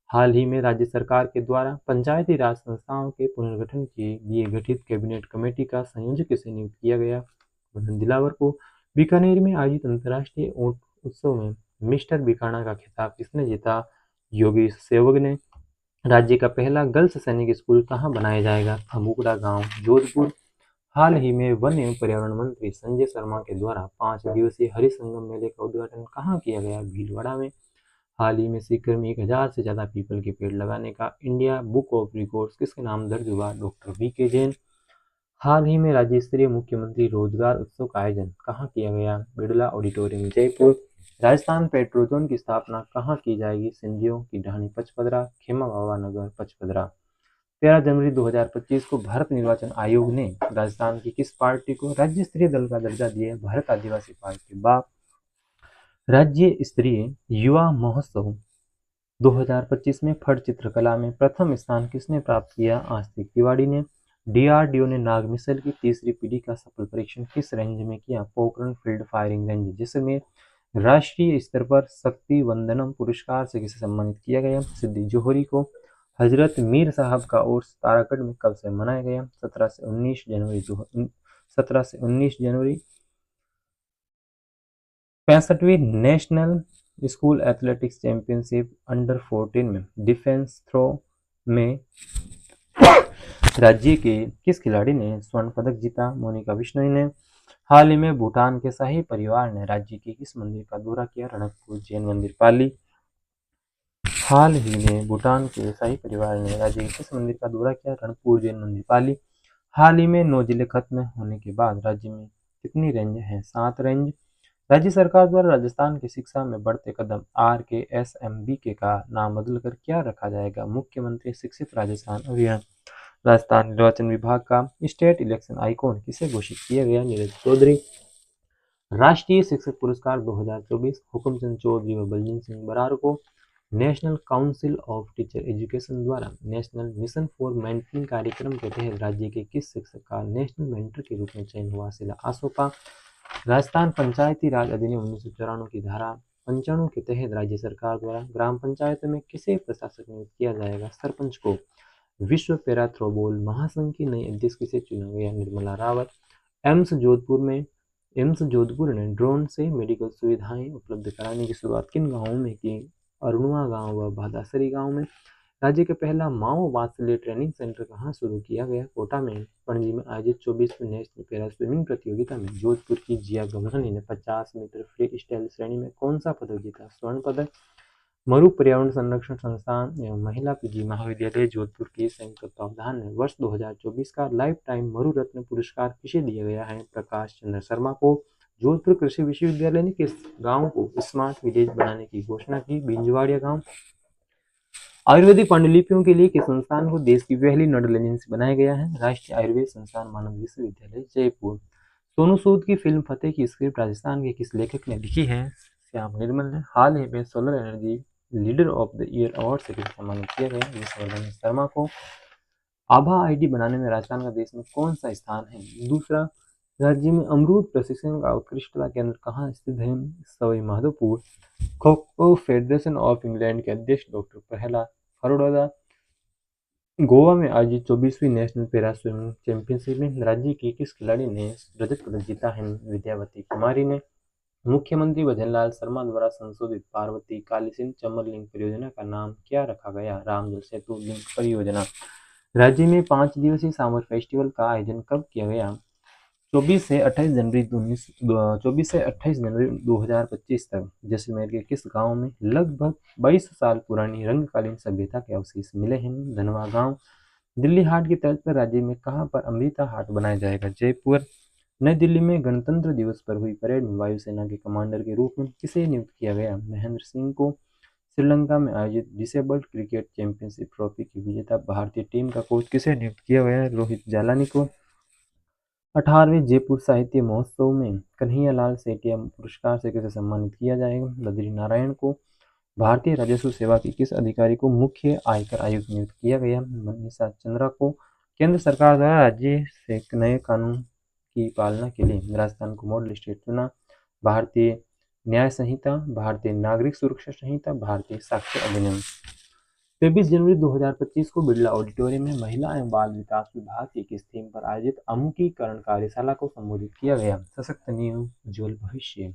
हाल ही में राज्य सरकार के द्वारा पंचायती राज संस्थाओं के पुनर्गठन के लिए गठित कैबिनेट कमेटी का संयोजक किसे नियुक्त किया गया? मदन दिलावर को। बीकानेर में आयोजित अंतर्राष्ट्रीय ऊंट उत्सव में मिस्टर बीकाना का खिताब किसने जीता? योगी सेवग ने। राज्य का पहला गर्ल्स सैनिक स्कूल कहाँ बनाया जाएगा? अमूकड़ा गांव, जोधपुर। हाल ही में वन एवं पर्यावरण मंत्री संजय शर्मा के द्वारा 5 दिवसीय हरि संगम मेले का उद्घाटन कहाँ किया गया? भीलवाड़ा में। हाल ही में सीकर में 1000 से ज्यादा पीपल के पेड़ लगाने का इंडिया बुक ऑफ रिकॉर्ड्स किसके नाम दर्ज हुआ? Doctor V K. जैन। हाल ही में राज्य स्तरीय मुख्यमंत्री रोजगार उत्सव का आयोजन कहाँ किया गया? बिड़ला ऑडिटोरियम, जयपुर। राजस्थान पेट्रोजोन की स्थापना कहाँ की जाएगी? सिंधियों की ढाणी पचपदरा, खेमा बाबा नगर पचपदरा। 13 जनवरी 2025 को भारत निर्वाचन आयोग ने राजस्थान की किस पार्टी को राज्य स्तरीय दल का दर्जा दिया? भारत आदिवासी पार्टी बाप। राज्य स्तरीय युवा महोत्सव 2025 में फट चित्रकला में प्रथम स्थान किसने प्राप्त किया? आस्तिक तिवारी ने। डीआरडीओ ने नाग मिसाइल की तीसरी पीढ़ी का सफल परीक्षण किस रेंज में किया? Pokhran field firing range. जिसमें राष्ट्रीय स्तर पर शक्ति वंदनम पुरस्कार से किसे सम्मानित किया गया? सिद्धि जोहरी को। हजरत मीर साहब का उर्स तारागढ़ में कब से मनाया गया? 17 से 19 जनवरी। 65वीं national school athletics championship under 14 में डिफेंस थ्रो में राज्य के किस खिलाड़ी ने स्वर्ण पदक जीता? मोनिका बिश्नोई ने। हाल ही में भूटान के शाही परिवार ने राज्य के किस मंदिर का दौरा किया? रणकपुर जैन मंदिर पाली। हाल ही में भूटान के शाही परिवार ने राज्य के किस मंदिर का दौरा किया? रणकपुर जैन मंदिर पाली। हाल ही में 9 जिले खत्म होने के बाद राज्य में कितनी रेंज है? 7 रेंज। राज्य सरकार द्वारा राजस्थान की शिक्षा में बढ़ते कदम RKSMBK का नाम बदलकर क्या रखा जाएगा? मुख्यमंत्री शिक्षित राजस्थान अभियान। राजस्थान निर्वाचन विभाग का स्टेट इलेक्शन आइकॉन किसे घोषित किया गया? नीरज चौधरी। राष्ट्रीय शिक्षक पुरस्कार 2024 हुकुमचंद चौधरी व बलजिंद सिंह बरार को। National council of teacher education द्वारा नेशनल मिशन फॉर मेंटरिंग कार्यक्रम के तहत राज्य के किस शिक्षक का नेशनल मेंटर के रूप में चयन हुआ? शिला आसोपा। राजस्थान पंचायती राज अधिनियम 1994 की धारा 95 के तहत राज्य सरकार द्वारा ग्राम पंचायत में किसे प्रशासक नियुक्त किया जाएगा? सरपंच को। विश्व पैरा थ्रोबॉल महासंघ की नई अध्यक्ष किसे चुना गया? निर्मला रावत। एम्स जोधपुर ने ड्रोन से मेडिकल सुविधाएं उपलब्ध कराने की शुरुआत किन गांवों में की? अरुणवा गांव व भादासरी गांव में। राज्य का पहला माओ वात्सल्य ट्रेनिंग सेंटर कहाँ शुरू किया गया? कोटा में। पणजी में आयोजित 24वीं नेशनल पैरा स्विमिंग प्रतियोगिता में जोधपुर की जिया गंगरानी ने 50 मीटर फ्री स्टाइल श्रेणी में कौन सा पदक जीता? स्वर्ण पदक। मरु पर्यावरण संरक्षण संस्थान एवं महिला पीजी महाविद्यालय जोधपुर के संयुक्त तत्वावधान में वर्ष 2024 का लाइफ टाइम मरु रत्न पुरस्कार किसे दिया गया है? प्रकाश चंद्र शर्मा को। जोधपुर कृषि विश्वविद्यालय ने किस गांव को स्मार्ट विलेज बनाने की घोषणा की? बिंजवाड़िया गांव। आयुर्वेदिक पांडुलिपियों के लिए किस संस्थान को देश की पहली नोडल एजेंसी बनाया गया है? राष्ट्रीय आयुर्वेद संस्थान मानव विश्वविद्यालय जयपुर। सोनू सूद की फिल्म फतेह की स्क्रिप्ट राजस्थान के किस लेखक ने लिखी है? श्याम निर्मल ने। हाल ही में solar energy leader of the year award से किसे सम्मानित किया गया? विश्ववर्धन शर्मा को। आभा आईडी बनाने में राजस्थान का देश में कौन सा स्थान है? दूसरा। राज्य में अमरूद प्रशिक्षण का उत्कृष्टता केंद्र कहाँ स्थित है? Sawai Madhopur. Kho kho federation of England के अध्यक्ष डॉक्टर प्रहलाद फरोडा। गोवा में आयोजित 24वीं नेशनल पैरा स्विमिंग चैंपियनशिप में राज्य की किस खिलाड़ी ने रजत पदक जीता है? विद्यावती कुमारी ने। मुख्यमंत्री भजनलाल शर्मा द्वारा संशोधित पार्वती कालीसिंध चमर लिंक परियोजना का नाम क्या रखा गया? रामजल सेतु लिंक परियोजना। राज्य में 5 दिवसीय सामर फेस्टिवल का आयोजन कब किया गया? 24 से 28 जनवरी 2025 तक। जैसलमेर के किस गांव में लगभग 22 साल पुरानी रंगकालीन सभ्यता के अवशेष मिले हैं? धनवा गांव। दिल्ली हाट की तर्ज पर राज्य में कहां पर अमृता हाट बनाया जाएगा? जयपुर। नई दिल्ली में गणतंत्र दिवस पर हुई परेड में वायुसेना के कमांडर के रूप में किसे नियुक्त किया गया? महेंद्र सिंह को। श्रीलंका में आयोजित डिसेबल्ड क्रिकेट चैंपियनशिप ट्रॉफी की विजेता भारतीय टीम का कोच किसे नियुक्त किया गया? रोहित जालानी को। 18वें जयपुर साहित्य महोत्सव में कन्हैयालाल सेठिया पुरस्कार से किसे सम्मानित किया जाएगा? बद्री नारायण को। भारतीय राजस्व सेवा के किस अधिकारी को मुख्य आयकर आयुक्त नियुक्त किया गया? मनीषा चंद्रा को। केंद्र सरकार द्वारा राज्य से नए कानून की पालना के लिए राजस्थान को मॉडल स्टेट चुना। भारतीय न्याय संहिता, भारतीय नागरिक सुरक्षा संहिता, भारतीय साक्ष्य अधिनियम। 23 जनवरी 2025 को बिरला ऑडिटोरियम में महिला एवं बाल विकास विभाग की किस थीम पर आयोजित अमुकीकरण कार्यशाला को संबोधित किया गया? सशक्त नींव, उज्ज्वल भविष्य।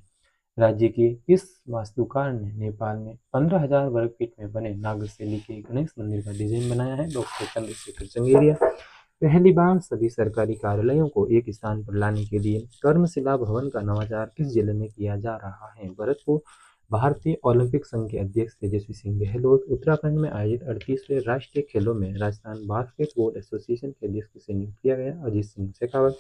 राज्य के किस वास्तुकार ने नेपाल में 15,000 वर्ग फीट में बने नागरशैली के गणेश मंदिर का डिजाइन बनाया है? डॉक्टर चंद्रशेखर चंगेरिया। पहली बार सभी सरकारी कार्यालयों को एक स्थान पर लाने के लिए कर्मशिला भवन का नवाचार किस जिले में किया जा रहा है? भरतपुर। भारतीय ओलंपिक संघ के अध्यक्ष तेजस्वी सिंह गहलोत। उत्तराखंड में आयोजित 38वें राष्ट्रीय खेलों में राजस्थान बास्केटबॉल एसोसिएशन के अध्यक्ष किसे नियुक्त किया गया? अजीत सिंह शेखावत।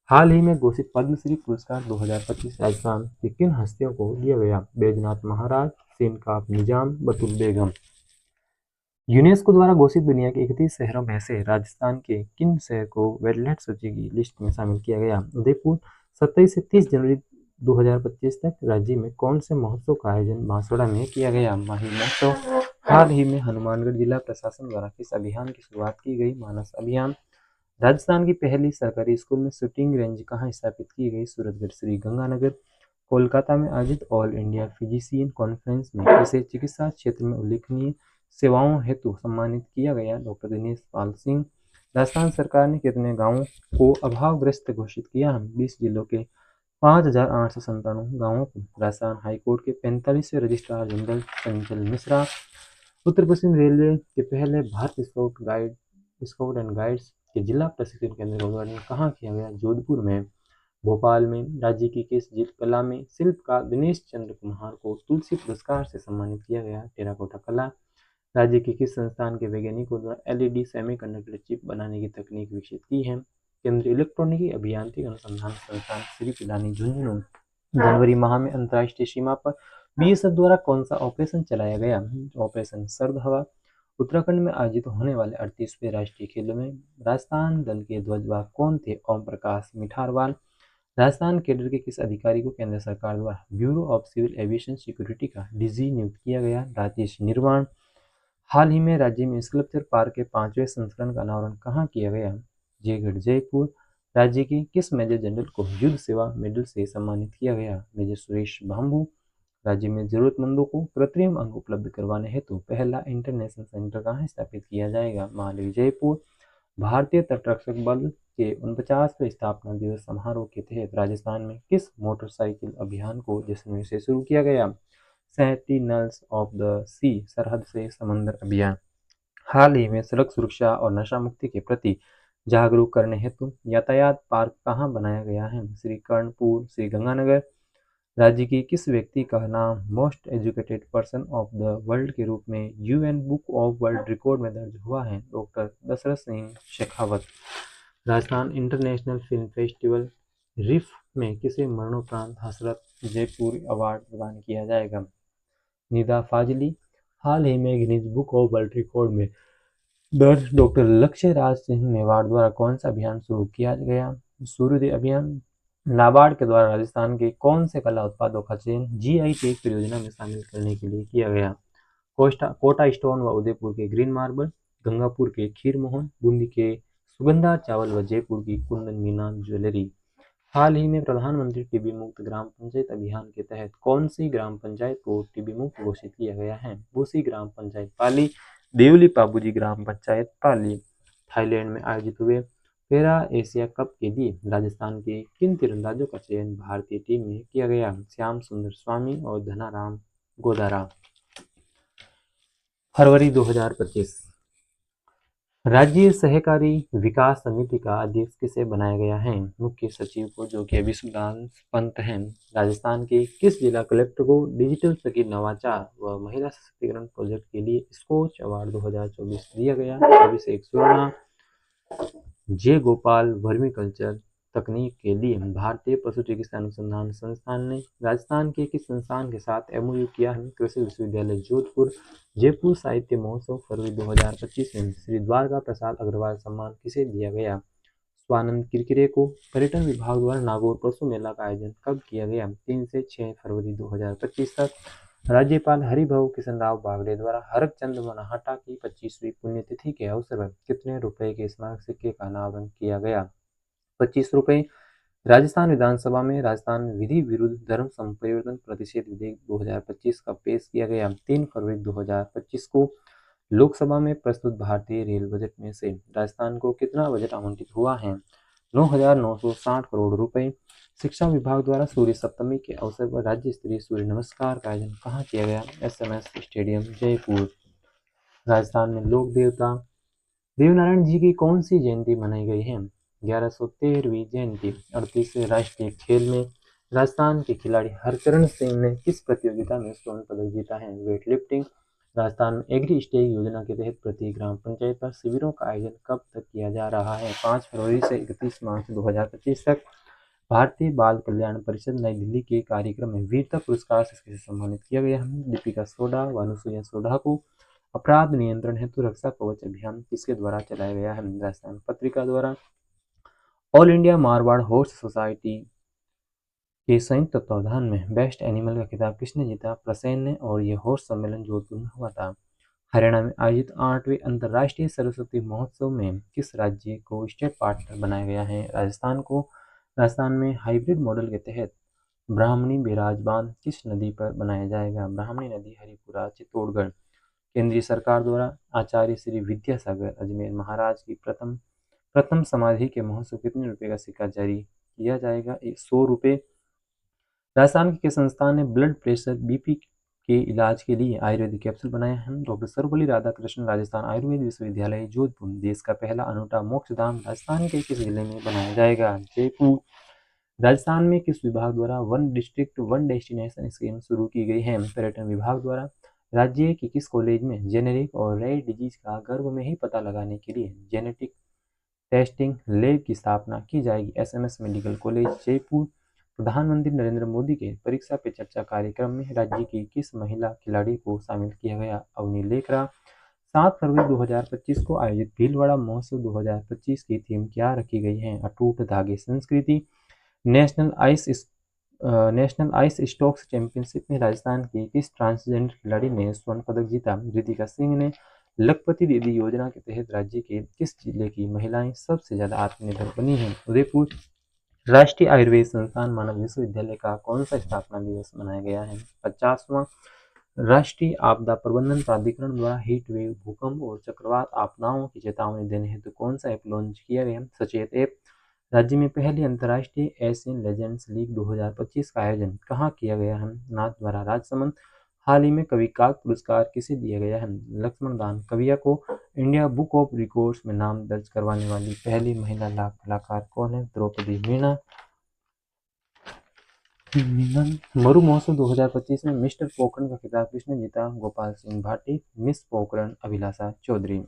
हाल ही में घोषित पद्मश्री पुरस्कार 2025 राजस्थान की किन हस्तियों को दिया गया? बैजनाथ महाराज, सेनकाप निजाम, बतुल बेगम। यूनेस्को द्वारा घोषित दुनिया के 31 शहरों में से राजस्थान के किन शहर को वेटलैंड सूची की लिस्ट में शामिल किया गया? उदयपुर। 27 से 30 जनवरी 2025 तक राज्य में कौन से महोत्सव का आयोजन बांसवाड़ा में किया गया? माही महोत्सव। हाल ही में हनुमानगढ़ जिला प्रशासन द्वारा किस अभियान की शुरुआत की गई? मानस अभियान। राजस्थान की पहली सरकारी स्कूल में शूटिंग रेंज कहाँ स्थापित की गई? सूरतगढ़ श्री गंगानगर। कोलकाता में आयोजित ऑल इंडिया फिजिशियन कॉन्फ्रेंस में इसे चिकित्सा क्षेत्र में उल्लेखनीय सेवाओं हेतु सम्मानित किया गया? डॉक्टर दिनेश पाल सिंह। राजस्थान सरकार ने कितने गांवों को अभावग्रस्त घोषित किया? 20 जिलों के 5,897 गांवों को। राजस्थान हाईकोर्ट के 45वें रजिस्ट्रार जनरल चंचल मिश्रा। उत्तर पश्चिम रेलवे के पहले भारतीय स्काउट एंड गाइड्स के जिला प्रशिक्षण केंद्र का उद्घाटन कहाँ किया गया? जोधपुर में। भोपाल में राज्य की किस कला में शिल्पकार दिनेश चंद्र कुमार को तुलसी पुरस्कार से सम्मानित किया गया? टेराकोटा कला। राज्य के किस संस्थान के वैज्ञानिकों द्वारा एलईडी सेमीकंडक्टर चिप बनाने की तकनीक विकसित की है? केंद्रीय इलेक्ट्रॉनिकी अभियांत्रिकी अनुसंधान संस्थान श्री पिलानी झुंझुनू। जनवरी माह में अंतर्राष्ट्रीय सीमा पर बीएसएफ द्वारा कौन सा ऑपरेशन चलाया गया? ऑपरेशन सर्द हवा। उत्तराखंड में आयोजित होने वाले 38वें राष्ट्रीय खेलों में राजस्थान दल के ध्वजवाहक कौन थे? ओम प्रकाश मिठारवाल। राजस्थान कैडर के किस अधिकारी को केंद्र सरकार द्वारा Bureau of Civil Aviation Security का डीजी नियुक्त किया गया? राजेश निर्वाण। हाल ही में राज्य में स्कल्पचर पार्क के 5वें संस्करण का अनावरण कहाँ किया गया? जयगढ़ जयपुर। राज्य के किस मेजर जनरल को युद्ध सेवा मेडल से सम्मानित किया गया? मेजर सुरेश भाम्बू। राज्य में जरूरतमंदों को कृत्रिम अंग उपलब्ध करवाने हेतु पहला इंटरनेशनल सेंटर कहाँ स्थापित किया जाएगा? मालवी जयपुर। भारतीय तटरक्षक बल के 49वें स्थापना दिवस समारोह के तहत राजस्थान में किस मोटरसाइकिल अभियान को जैसलमेर से शुरू किया गया? सेंटिनल्स ऑफ द सी, सरहद से समंदर अभियान। हाल ही में सड़क सुरक्षा और नशा मुक्ति के प्रति जागरूक करने हेतु यातायात पार्क कहाँ बनाया गया है? श्री कर्णपुर श्री गंगानगर। राज्य की किस व्यक्ति का नाम most educated person of the world के रूप में UN book of world record में दर्ज हुआ है? Doctor Dashrath Singh Shekhawat. Rajasthan International Film Festival RIFF में किसे मरणोपरांत हसरत जयपुर अवार्ड प्रदान किया जाएगा? निदा फाजली। हाल ही में Guinness book of world record में दर्ज डॉक्टर लक्ष्य राज सिंह मेवाड़ द्वारा कौन सा अभियान शुरू किया गया? सूर्योदय अभियान। नाबार्ड के द्वारा राजस्थान के कौन से कला उत्पादों का चयन जीआई टैग परियोजना में शामिल करने के लिए किया गया? कोटा स्टोन व उदयपुर के ग्रीन मार्बल, गंगापुर के खीर मोहन, बूंदी के सुगंधा चावल व जयपुर की कुंदन मीना ज्वेलरी। हाल ही में प्रधानमंत्री टीबी मुक्त ग्राम पंचायत अभियान के तहत कौन सी ग्राम पंचायत को टीबी मुक्त घोषित किया गया है? बूसी ग्राम पंचायत पाली, देवली पाबूजी ग्राम पंचायत पाली। थाईलैंड में आयोजित हुए पैरा एशिया कप के लिए राजस्थान के किन तीरंदाजों का चयन भारतीय टीम में किया गया? श्याम सुंदर स्वामी और धनाराम गोदारा। फरवरी 2025। राज्य सहकारी विकास समिति का अध्यक्ष किसे बनाया गया है? मुख्य सचिव को, जो कि विश्वनाथ पंत हैं। राजस्थान के किस जिला कलेक्टर को डिजिटल सखी नवाचार व महिला सशक्तिकरण प्रोजेक्ट के लिए स्कोच अवार्ड 2024 दिया गया? अभिषेक सुराणा। जे गोपाल वर्मीकल्चर तकनीक के लिए भारतीय पशु चिकित्सा अनुसंधान संस्थान ने राजस्थान के किस संस्थान के साथ एमओयू किया है? कृषि विश्वविद्यालय जोधपुर। जयपुर साहित्य महोत्सव फरवरी 2025 में श्री द्वारका प्रसाद अग्रवाल सम्मान किसे दिया गया? स्वानंद किरकिरे को। पर्यटन विभाग द्वारा नागौर पशु मेला का आयोजन कब किया गया? 3 से 6 फरवरी 2025 तक। राज्यपाल हरिभाऊ किशन राव बागड़े द्वारा हरकचंद मनाहटा की 25वीं पुण्यतिथि के अवसर पर कितने रुपए के स्मारक सिक्के का अनावरण किया गया? 25 रुपए। राजस्थान विधानसभा में राजस्थान विधि विरुद्ध धर्म संप्रवर्तन प्रतिषेध विधेयक 2025 का पेश किया गया। 3 फरवरी 2025 को लोकसभा में प्रस्तुत भारतीय रेल बजट में से राजस्थान को कितना बजट आवंटित हुआ है? 9,960 करोड़ रुपए। शिक्षा विभाग द्वारा सूर्य सप्तमी के अवसर पर राज्य स्तरीय सूर्य नमस्कार का आयोजन कहाँ किया गया? SMS stadium Jaipur. राजस्थान में लोक देवता देवनारायण जी की कौन सी जयंती मनाई गई है? 1113वीं जयंती। 38वें राष्ट्रीय खेल में राजस्थान के खिलाड़ी हरचरण सिंह ने किस प्रतियोगिता में स्वर्ण पदक जीता है? Weight lifting. राजस्थान में एग्री स्टेक योजना के तहत प्रति ग्राम पंचायत पर शिविरों का आयोजन कब तक किया जा रहा है? 5 फरवरी से 31 मार्च 2025 तक। भारतीय बाल कल्याण परिषद नई दिल्ली के कार्यक्रम में वीरता पुरस्कार से किसे सम्मानित किया गया है? दीपिका सोढा व अनुसुईया सोढा को। अपराध नियंत्रण हेतु रक्षा कवच अभियान किसके द्वारा चलाया गया है? राजस्थान पत्रिका द्वारा। All India Marwar horse society के संयुक्त तत्वावधान में बेस्ट एनिमल का खिताब किसने जीता? प्रसेन ने। और यह हॉर्स सम्मेलन जोधपुर में हुआ था। हरियाणा में आयोजित 8वें अंतर्राष्ट्रीय सरस्वती महोत्सव में किस राज्य को स्टेट पार्टनर बनाया गया है? राजस्थान को। राजस्थान में हाइब्रिड मॉडल के तहत ब्राह्मणी बैराज बांध किस नदी पर बनाया जाएगा? ब्राह्मणी नदी हरिपुरा चित्तौड़गढ़। केंद्रीय सरकार द्वारा आचार्य श्री विद्यासागर अजमेर महाराज की प्रथम समाधि के महोत्सव कितने रुपए का सिक्का जारी किया जाएगा? 100 रुपए। राजस्थान के संस्थान ने ब्लड प्रेशर बीपी के इलाज के लिए आयुर्वेदिक कैप्सूल बनाया है? डॉक्टर सर्वपल्ली राधाकृष्णन राजस्थान आयुर्वेद विश्वविद्यालय जोधपुर। देश का पहला अनूठा मोक्षधाम राजस्थान के किस जिले में बनाया जाएगा? जयपुर। राजस्थान में किस विभाग द्वारा one district one destination scheme शुरू की गई है? पर्यटन विभाग द्वारा। राज्य के किस कॉलेज में जेनेरिक और रेयर डिजीज का गर्भ में ही पता लगाने के लिए जेनेटिक टेस्टिंग लैब की स्थापना की जाएगी? SMS medical college Jaipur. प्रधानमंत्री नरेंद्र मोदी के परीक्षा पे चर्चा कार्यक्रम में राज्य की किस महिला खिलाड़ी को शामिल किया गया? अवनी लेखरा। 7 फरवरी 2025 को आयोजित भीलवाड़ा महोत्सव 2025 की थीम क्या रखी गई है? अटूट धागे संस्कृति। नेशनल आइस स्टॉक्स चैंपियनशिप में राजस्थान की किस ट्रांसजेंडर खिलाड़ी ने स्वर्ण पदक जीता? रितिका सिंह ने। लखपति दीदी योजना के तहत राज्य के किस जिले की महिलाएं सबसे ज्यादा आत्मनिर्भर बनी हैं? उदयपुर। राष्ट्रीय आयुर्वेद संस्थान मानव विश्वविद्यालय का कौन सा स्थापना दिवस मनाया गया है? 50वां। राष्ट्रीय आपदा प्रबंधन प्राधिकरण द्वारा हीट वेव, भूकंप और चक्रवात आपदाओं की चेतावनी देने हेतु कौन सा ऐप लॉन्च किया गया? सचेत ऐप। राज्य में पहली अंतर्राष्ट्रीय एशियन लेजेंड्स लीग 2025 का आयोजन कहाँ किया गया है? नाथ द्वारा राजसमंद। हाल ही में कवि काक पुरस्कार किसे दिया गया है? लक्ष्मण दान कविया को। इंडिया बुक ऑफ रिकॉर्ड्स में नाम दर्ज करवाने वाली पहली महिला लाख कलाकार कौन है? द्रौपदी मीना। मरु महोत्सव 2025 में मिस्टर पोखरण का खिताब किसने जीता? गोपाल सिंह भाटी। मिस पोखरण अभिलाषा चौधरी।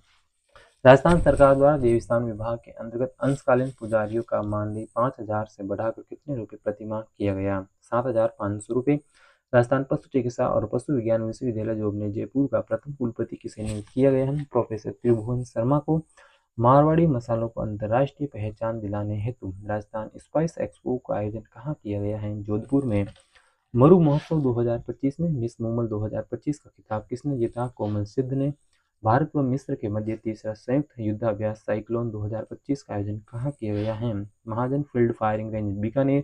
राजस्थान सरकार द्वारा देवस्थान विभाग के अंतर्गत अंशकालीन पुजारियों का मानदेय 5,000 से बढ़ाकर कितने रुपए प्रतिमाह किया गया? 7,500 रुपए। राजस्थान पशु चिकित्सा और पशु विज्ञान विश्वविद्यालय जोबनेर जयपुर का प्रथम कुलपति किसे नियुक्त किया गया है? प्रोफेसर त्रिभुवन शर्मा को। मारवाड़ी मसालों को अंतर्राष्ट्रीय पहचान दिलाने हेतु राजस्थान स्पाइस एक्सपो का आयोजन कहाँ किया गया है? जोधपुर में। मरु महोत्सव 2025 में मिस मुमल 2025 का खिताब किसने जीता? कोमल सिद्ध ने। भारत व मिस्र के मध्य तीसरा संयुक्त युद्धाभ्यास साइक्लोन 2025 का आयोजन कहाँ किया गया है? महाजन फील्ड फायरिंग रेंज बीकानेर।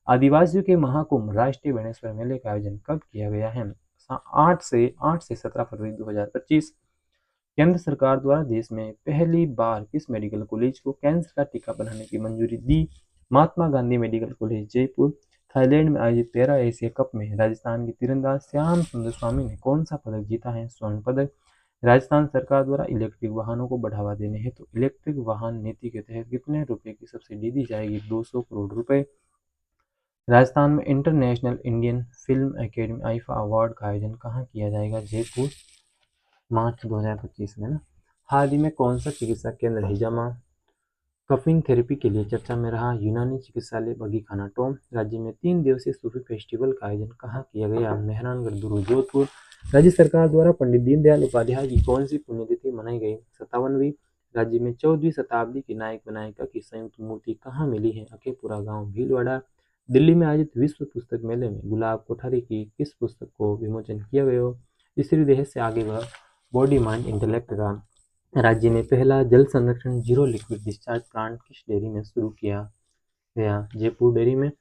आदिवासियों के महाकुंभ राष्ट्रीय बेणेश्वर मेले का आयोजन कब किया गया है? 8 से 17 फरवरी 2025। केंद्र सरकार द्वारा देश में पहली बार किस मेडिकल कॉलेज को कैंसर का टीका बनाने की मंजूरी दी? Mahatma Gandhi medical college Jaipur. Thailand में आयोजित पैरा एशिया कप में राजस्थान के तीरंदाज श्याम सुंदर स्वामी ने कौन सा पदक जीता है? स्वर्ण पदक। राजस्थान सरकार द्वारा इलेक्ट्रिक वाहनों को बढ़ावा देने हेतु इलेक्ट्रिक वाहन नीति के तहत कितने रुपए की सब्सिडी दी जाएगी? 200 करोड़ रुपए। राजस्थान में international Indian film academy IIFA award का आयोजन कहाँ किया जाएगा? जयपुर। मार्च 2025 में ना। हाल ही में कौन सा चिकित्सा केंद्र हिजामा कफिंग थेरेपी के लिए चर्चा में रहा? यूनानी चिकित्सालय बगीखाना टोम। राज्य में 3 दिवसीय सूफी फेस्टिवल का आयोजन कहाँ किया गया? मेहरानगढ़ दुर्ग जोधपुर। राज्य सरकार द्वारा पंडित दीनदयाल उपाध्याय की कौन सी पुण्यतिथि मनाई गई? 57वीं। राज्य में 14वीं शताब्दी की नायक विनायिका की संयुक्त मूर्ति कहाँ मिली है? अकेपुरा गांव भीलवाड़ा। दिल्ली में आयोजित विश्व पुस्तक मेले में गुलाब कोठारी की किस पुस्तक को विमोचन किया गया? स्त्री देह से आगे वह बॉडी माइंड इंटेलेक्ट का। राज्य में पहला जल संरक्षण जीरो लिक्विड डिस्चार्ज प्लांट किस डेयरी में शुरू किया गया। जयपुर डेयरी में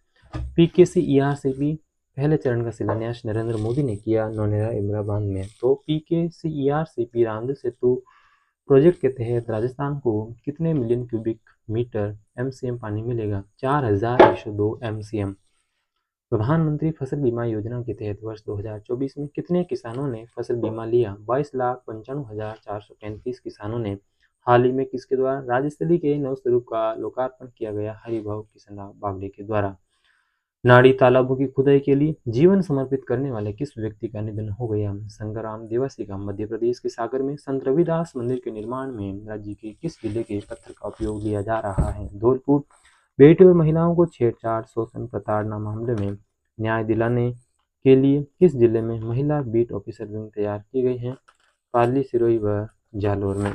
PKCERCP पहले चरण का शिलान्यास नरेंद्र मोदी ने किया नौनेरा इमराबाद में। तो PKCERCP रामजल सेतु प्रोजेक्ट के तहत राजस्थान को कितने मिलियन क्यूबिक मीटर MCM पानी मिलेगा? 4102 MCM। प्रधानमंत्री फसल बीमा योजना के तहत वर्ष 2024 में कितने किसानों ने फसल बीमा लिया? 22,95,435 किसानों ने। हाल ही में किसके द्वारा राज्य स्तरीय के नव स्वरूप का लोकार्पण किया गया? हरिभाऊ किशनराव बागड़े के द्वारा। नाड़ी तालाबों की खुदाई के लिए जीवन समर्पित करने वाले किस व्यक्ति का निधन हो गया? संग्राम देवासी का। मध्य प्रदेश के सागर में संत रविदास मंदिर के निर्माण में राज्य के किस जिले के पत्थर का उपयोग लिया जा रहा है? धौलपुर। बेटी और महिलाओं को छेड़छाड़ शोषण प्रताड़ना मामले में न्याय दिलाने के लिए किस जिले में महिला बीट ऑफिसर विंग तैयार की गई है? पाली, सिरोही व जालोर में।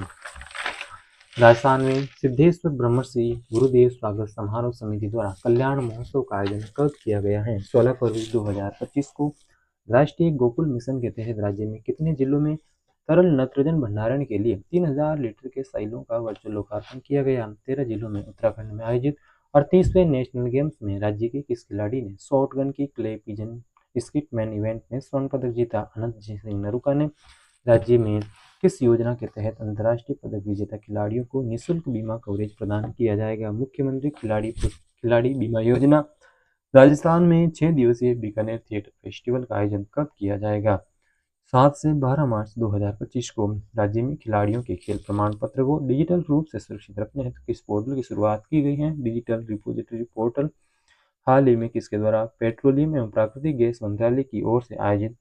राजस्थान में सिद्धेश्वर ब्रह्मश्री गुरुदेव स्वागत समारोह समिति द्वारा कल्याण महोत्सव का आयोजन कब किया गया है? 16 फरवरी 2025 को। राष्ट्रीय गोकुल मिशन के तहत राज्य में कितने जिलों में तरल नाइट्रोजन भंडारण के लिए 3000 लीटर के साइलों का वर्चुअल लोकार्पण किया गया? 13 जिलों में। उत्तराखंड में आयोजित 38वें नेशनल गेम्स में राज्य के किस खिलाड़ी ने शॉटगन की क्ले पिजन स्किटमैन इवेंट में स्वर्ण पदक जीता? अनंत सिंह नरूका ने। राज्य में किस योजना के तहत अंतर्राष्ट्रीय पदक विजेता खिलाड़ियों को निःशुल्क बीमा कवरेज प्रदान किया जाएगा? मुख्यमंत्री खिलाड़ी बीमा योजना। राजस्थान में 6 दिवसीय बीकानेर थिएटर फेस्टिवल का आयोजन कब किया जाएगा? 7 से 12 मार्च 2025 को। राज्य में खिलाड़ियों के खेल प्रमाण पत्र को डिजिटल रूप से सुरक्षित रखने हेतु किस पोर्टल की शुरुआत की गई है? Digital repository portal. हाल ही में किसके द्वारा पेट्रोलियम एवं प्राकृतिक गैस मंत्रालय की ओर से आयोजित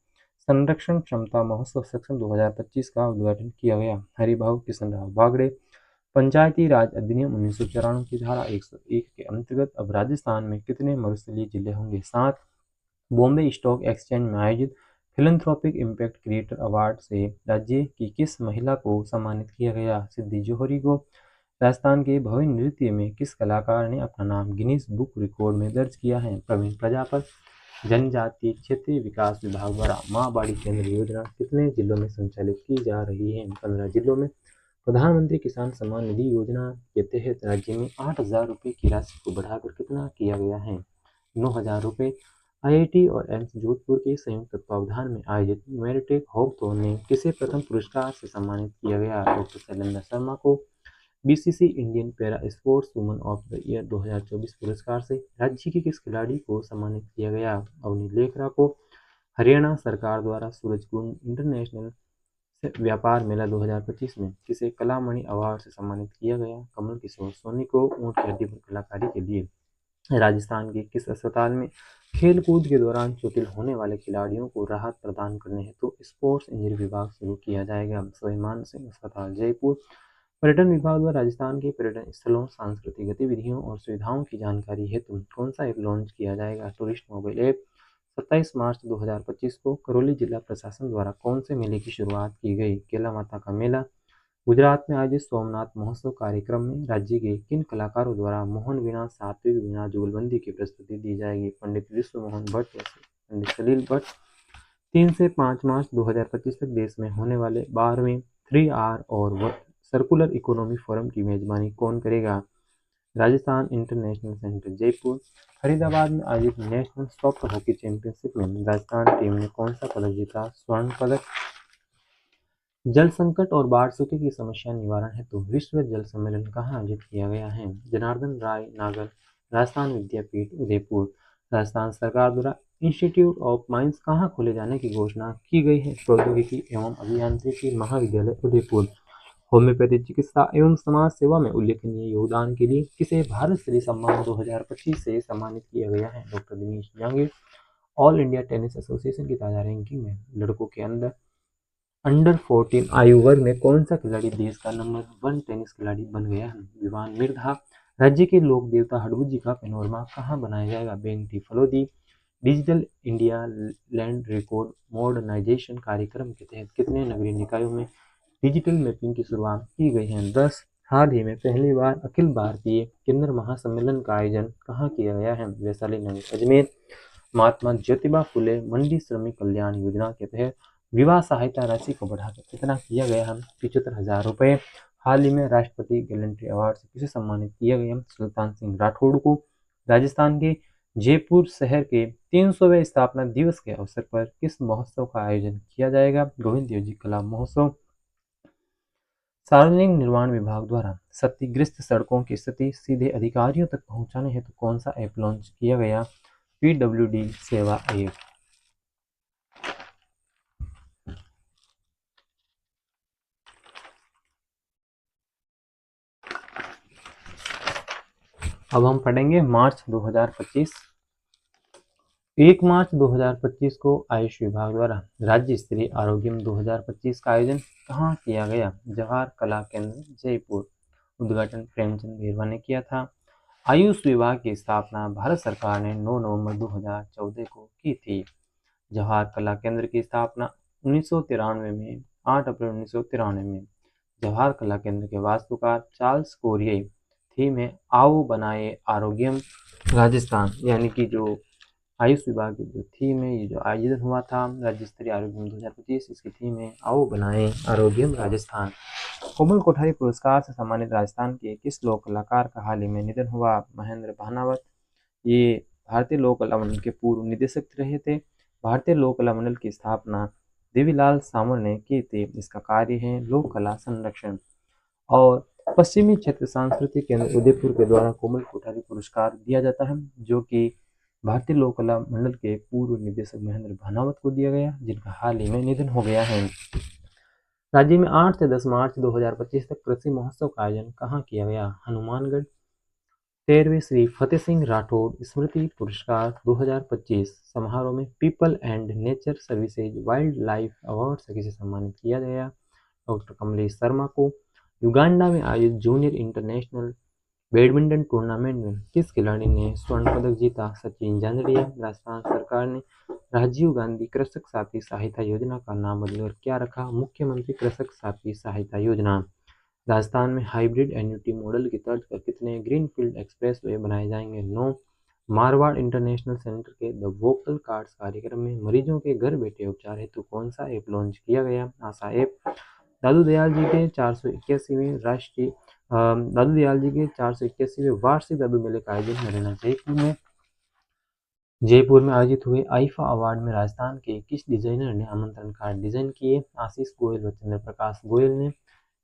संरक्षण क्षमता महोत्सव सेक्शन 2025 का उद्घाटन किया गया? हरिभाऊ किशनराव बागड़े। पंचायती राज अधिनियम 1994 की धारा 101 के अंतर्गत अब राजस्थान में कितने मरुस्थलीय जिले होंगे? 7। बॉम्बे स्टॉक एक्सचेंज में आयोजित फिलैंथ्रोपिक इम्पैक्ट क्रिएटर अवार्ड से राज्य की किस महिला को सम्मानित किया गया? सिद्धि जौहरी को। राजस्थान के भव्य नृत्य में किस कलाकार ने अपना नाम गिनीज बुक रिकॉर्ड में दर्ज किया है? प्रवीण प्रजापत। जनजातीय क्षेत्रीय विकास विभाग द्वारा माँ बाड़ी केंद्र योजना कितने जिलों में संचालित की जा रही है? 15 जिलों में। प्रधानमंत्री किसान सम्मान निधि योजना के तहत राज्य में 8,000 रुपये की राशि को बढ़ाकर कितना किया गया है? 9,000 रुपये। IIT और एम्स जोधपुर के संयुक्त तत्वावधान में आयोजित मेरिटेक हॉकथॉन ने किसे प्रथम पुरस्कार से सम्मानित किया गया? डॉक्टर शैलेंद्र शर्मा को। BCC Indian para sports woman of the year 2024 पुरस्कार से राज्य की किस खिलाड़ी को सम्मानित किया गया? अवनी लेखरा को। हरियाणा सरकार द्वारा सूरजकुंड इंटरनेशनल व्यापार मेला 2025 में किसे कलामणि अवार्ड से सम्मानित किया गया? कमल किशोर सोनी को ऊंट की हड्डी पर कलाकारी के लिए। राजस्थान के किस अस्पताल में खेल कूद के दौरान चोटिल होने वाले खिलाड़ियों को राहत प्रदान करने हेतु स्पोर्ट्स इंजरी विभाग शुरू किया जाएगा? स्वाभिमान सिंह अस्पताल जयपुर। पर्यटन विभाग द्वारा राजस्थान के पर्यटन स्थलों, सांस्कृतिक गतिविधियों और सुविधाओं की जानकारी हेतु कौन सा ऐप लॉन्च किया जाएगा? Tourist mobile app. 27 मार्च 2025 को करौली जिला प्रशासन द्वारा कौन से मेले की शुरुआत की गई? केला माता का मेला। गुजरात में आयोजित सोमनाथ महोत्सव कार्यक्रम में राज्य के किन कलाकारों द्वारा मोहन वीणा, सात्विक वीणा, जुगलबंदी की प्रस्तुति दी जाएगी? पंडित विश्व मोहन भट्ट, पंडित सलील भट्ट। 3 से 5 मार्च 2025 तक देश में होने वाले 12वें 3R और सर्कुलर इकोनॉमी फोरम की मेजबानी कौन करेगा? Rajasthan International Centre Jaipur. फरीदाबाद में आयोजित नेशनल सॉफ्ट हॉकी चैंपियनशिप में राजस्थान टीम ने कौन सा पदक जीता? स्वर्ण पदक। जल संकट और बाढ़ सूखे की समस्या निवारण हेतु विश्व जल सम्मेलन कहाँ आयोजित किया गया है? जनार्दन राय नागर राजस्थान विद्यापीठ उदयपुर। राजस्थान सरकार द्वारा इंस्टीट्यूट ऑफ माइंस कहाँ खोले जाने की घोषणा की गई है? प्रौद्योगिकी एवं अभियांत्रिकी महाविद्यालय उदयपुर। होम्योपैथी चिकित्सा एवं समाज सेवा में उल्लेखनीय योगदान के लिए किसे भारत श्री सम्मान 2025 से सम्मानित किया गया है? Doctor Dinesh Jahangir. All India tennis association की ताजा रैंकिंग में लड़कों के अंडर 14 आयु वर्ग में कौन सा खिलाड़ी देश का नंबर 1 टेनिस खिलाड़ी बन गया है? विवान मिर्धा। राज्य के लोक देवता हडबू का पेनोरमा कहाँ बनाया जाएगा? Bengti Phalodi. Digital India land record modernisation कार्यक्रम के तहत कितने नगरीय निकायों में डिजिटल मैपिंग की शुरुआत की गई है? 10। हाल ही में पहली बार अखिल भारतीय किन्नर महासम्मेलन का आयोजन कहाँ किया गया है? वैशाली नगर अजमेर। महात्मा ज्योतिबा फुले मंडी श्रमिक कल्याण योजना के तहत विवाह सहायता राशि को बढ़ाकर कितना किया गया है? 75,000 रुपये। हाल ही में राष्ट्रपति गैलेंट्री अवार्ड से किसे सम्मानित किया गया? सुल्तान सिंह राठौड़ को। राजस्थान के जयपुर शहर के 300वें स्थापना दिवस के अवसर पर किस महोत्सव का आयोजन किया जाएगा? गोविंद देव जी कला महोत्सव। सार्वजनिक निर्माण विभाग द्वारा क्षतिग्रस्त सड़कों की स्थिति सीधे अधिकारियों तक पहुंचाने हेतु कौन सा ऐप लॉन्च किया गया? PWD सेवा ऐप। अब हम पढ़ेंगे मार्च 2025। 1 मार्च 2025 को आयुष विभाग द्वारा राज्य स्तरीय आरोग्यम 2025 का आयोजन कहाँ किया गया? जवाहर कला केंद्र जयपुर। उद्घाटन प्रेमचंद बेरवा ने किया था। आयुष विभाग की स्थापना भारत सरकार ने 9 नवंबर 2014 को की थी। जवाहर कला केंद्र की स्थापना 1993 में 8 अप्रैल 1993 में। जवाहर कला केंद्र के वास्तुकार चार्ल्स कोरिए। थीम है आओ बनाए आरोग्यम राजस्थान, यानी कि जो आयुष विभाग की जो थीम है, ये जो आयोजन हुआ था राज्य स्तरीय आरोग्यम 2025, इसकी थीम है आओ बनाए आरोग्यम राजस्थान। कोमल कोठारी पुरस्कार से सम्मानित राजस्थान के किस लोक कलाकार का हाल ही में निधन हुआ? महेंद्र भानावत। ये भारतीय लोक कला मंडल के पूर्व निदेशक रहे थे। भारतीय लोक कला मंडल की स्थापना देवीलाल सामर ने की थी। इसका कार्य है लोक कला संरक्षण। और पश्चिमी क्षेत्र सांस्कृतिक केंद्र उदयपुर के द्वारा कोमल कोठारी पुरस्कार दिया जाता है, जो कि भारतीय लोक कला मंडल के पूर्व निदेशक महेंद्र भानावत को दिया गया, जिनका हाल ही में निधन हो गया है। राज्य में 8 से 10 मार्च 2025 तक कृषि महोत्सव का आयोजन कहाँ किया गया? हनुमानगढ़। 13वें श्री फतेह सिंह राठौड़ स्मृति पुरस्कार 2025 समारोह में people and nature services wild life award से किसे सम्मानित किया गया? डॉक्टर कमलेश शर्मा को। युगांडा में आयोजित जूनियर इंटरनेशनल बैडमिंटन टूर्नामेंट में किस खिलाड़ी ने स्वर्ण पदक जीता? सचिन जांजड़िया। राजस्थान सरकार ने राजीव गांधी कृषक साथी सहायता योजना का नाम बदलकर क्या रखा? मुख्यमंत्री कृषक साथी सहायता योजना। राजस्थान में हाइब्रिड एन्युटी मॉडल की तर्ज पर कितने ग्रीनफील्ड एक्सप्रेसवे बनाए जाएंगे? 9। मारवाड़ इंटरनेशनल सेंटर के द वोकल कार्ड्स कार्यक्रम में मरीजों के घर बैठे उपचार हेतु कौन सा ऐप लॉन्च किया गया? आशा ऐप। दादू दयाल जी के 481वें राष्ट्रीय दादू दयाल जी के 481वें वार्षिक दादू मेले का आयोजन हरियाणा जयपुर में आयोजित हुए आईफा अवार्ड में राजस्थान के किस डिजाइनर ने आमंत्रण कार्ड डिजाइन किए? आशीष गोयल व चंद्र प्रकाश गोयल ने।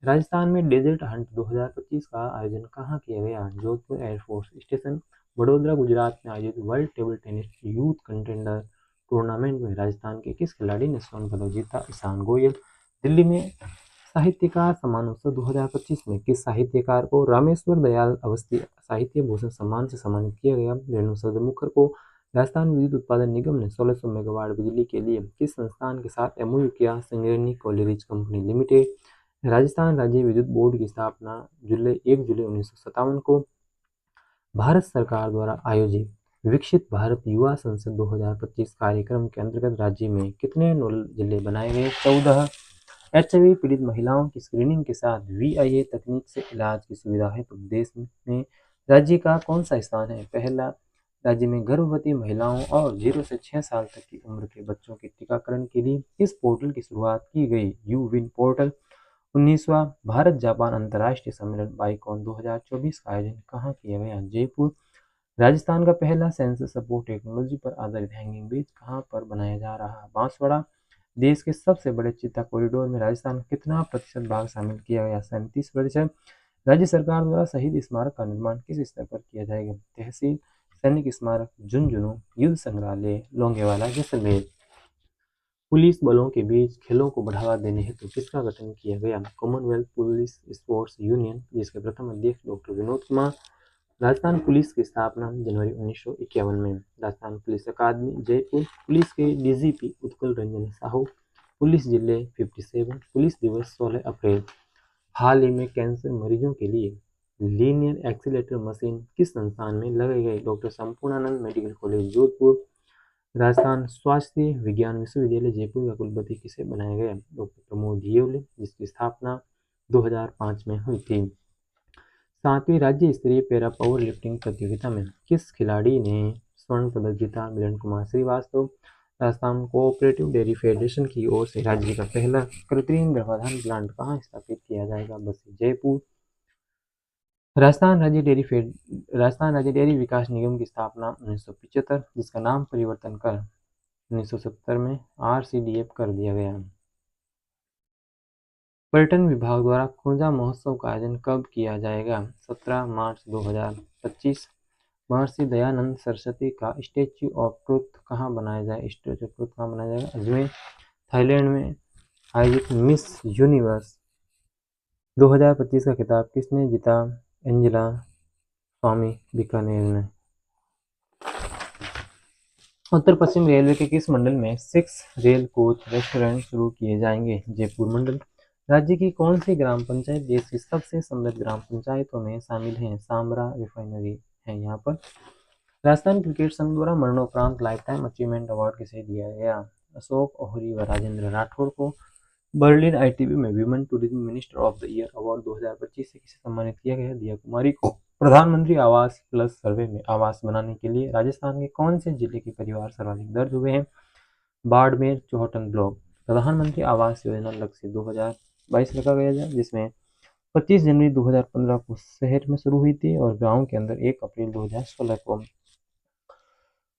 राजस्थान में डेजर्ट हंट 2025 का आयोजन कहाँ किया गया? Jodhpur air force station. वडोदरा गुजरात में आयोजित world table tennis youth contender tournament में राजस्थान के किस खिलाड़ी ने स्वर्ण पदक जीता? ईशान गोयल। दिल्ली में साहित्यकार सम्मानोत्सव 2025 में किस साहित्यकार को रामेश्वर दयाल अवस्थी साहित्य भूषण सम्मान से सम्मानित किया गया? रेणु सदमुखर को। राजस्थान विद्युत उत्पादन निगम ने 1600 मेगावाट बिजली के लिए किस संस्थान के साथ एमओयू किया? Singareni collieries company limited. Rajasthan राज्य विद्युत बोर्ड की स्थापना 1 जुलाई 1957 को। भारत सरकार द्वारा आयोजित विकसित भारत युवा संसद 2025 कार्यक्रम के अंतर्गत राज्य में कितने नोडल जिले बनाए गए? 14। HIV पीड़ित महिलाओं की स्क्रीनिंग के साथ VIA तकनीक से इलाज की सुविधा है तो देश में राज्य का कौन सा स्थान है? पहला। राज्य में गर्भवती महिलाओं और 0 से 6 साल तक की उम्र के बच्चों के टीकाकरण के लिए किस पोर्टल की शुरुआत की गई? यूविन पोर्टल। 19वां भारत जापान अंतर्राष्ट्रीय सम्मेलन बाइकॉन 2024 का आयोजन कहाँ किया गया? जयपुर। राजस्थान का पहला सेंसर सपोर्ट टेक्नोलॉजी पर आधारित हैंगिंग ब्रिज कहाँ पर बनाया जा रहा? बांसवाड़ा। देश के सबसे बड़े चित्ता कॉरिडोर में राजस्थान का कितना प्रतिशत भाग शामिल किया गया? 37%। राज्य सरकार द्वारा शहीद स्मारक का निर्माण किस स्तर पर किया जाएगा? तहसील। सैनिक स्मारक झुंझुनू। युद्ध संग्रहालय लोंगेवाला जैसलमेर। पुलिस बलों के बीच खेलों को बढ़ावा देने हेतु किसका गठन किया गया? कॉमनवेल्थ पुलिस स्पोर्ट्स यूनियन, जिसके प्रथम अध्यक्ष डॉक्टर विनोद कुमार। राजस्थान पुलिस की स्थापना जनवरी 1951 में। राजस्थान पुलिस अकादमी जयपुर। पुलिस के DGP उत्कल रंजन साहू। पुलिस जिले 57। पुलिस दिवस 16 अप्रैल। हाल ही में कैंसर मरीजों के लिए लीनियर एक्सीलेटर मशीन किस संस्थान में लगाई गई? Doctor Sampurnanand medical college Jodhpur. Rajasthan स्वास्थ्य विज्ञान विश्वविद्यालय जयपुर का कुलपति किसे बनाया गया? डॉक्टर प्रमोद जियोले, जिसकी स्थापना 2005 में हुई थी। 7वीं राज्य स्तरीय पैरा पावर लिफ्टिंग प्रतियोगिता में किस खिलाड़ी ने स्वर्ण पदक जीता? Milan Kumar Srivastava. Rajasthan cooperative dairy federation की ओर से राज्य का पहला कृत्रिम गर्भाधान प्लांट कहाँ स्थापित किया जाएगा? बस जयपुर। राजस्थान राज्य डेयरी विकास निगम की स्थापना 1975, जिसका नाम परिवर्तन कर 1970 में RCDF कर दिया गया। पर्यटन विभाग द्वारा खूंजा महोत्सव का आयोजन कब किया जाएगा? 17 मार्च 2025। महर्षि दयानंद सरस्वती का स्टैच्यू ऑफ ट्रुथ कहाँ बनाया जाएगा? अजमेर। थाईलैंड में आयोजित मिस यूनिवर्स 2025 का खिताब किसने जीता? एंजेला स्वामी बीकानेर ने। उत्तर पश्चिम रेलवे के किस मंडल में 6 रेल कोच रेस्टोरेंट शुरू किए जाएंगे? जयपुर मंडल। राज्य की कौन सी ग्राम पंचायत देश की सबसे समृद्ध ग्राम पंचायतों में शामिल है? सामरा रिफाइनरी है यहाँ पर। राजस्थान क्रिकेट संघ द्वारा मरणोपरांत लाइफ टाइम अचीवमेंट अवार्ड किसे दिया गया? अशोक ओहरी व राजेंद्र राठौड़ को। बर्लिन ITB में women tourism minister of the year award 2025 से किसे सम्मानित किया गया? दिया कुमारी को। प्रधानमंत्री आवास प्लस सर्वे में आवास बनाने के लिए राजस्थान के कौन से जिले के परिवार सर्वाधिक दर्ज हुए हैं? बाड़मेर, चौहटन ब्लॉक। प्रधानमंत्री आवास योजना लक्ष्य 2022 रखा गया, जिसमें 25 जनवरी 2015 को शहर में शुरू हुई थी और गांव के अंदर 1 अप्रैल 2016 को।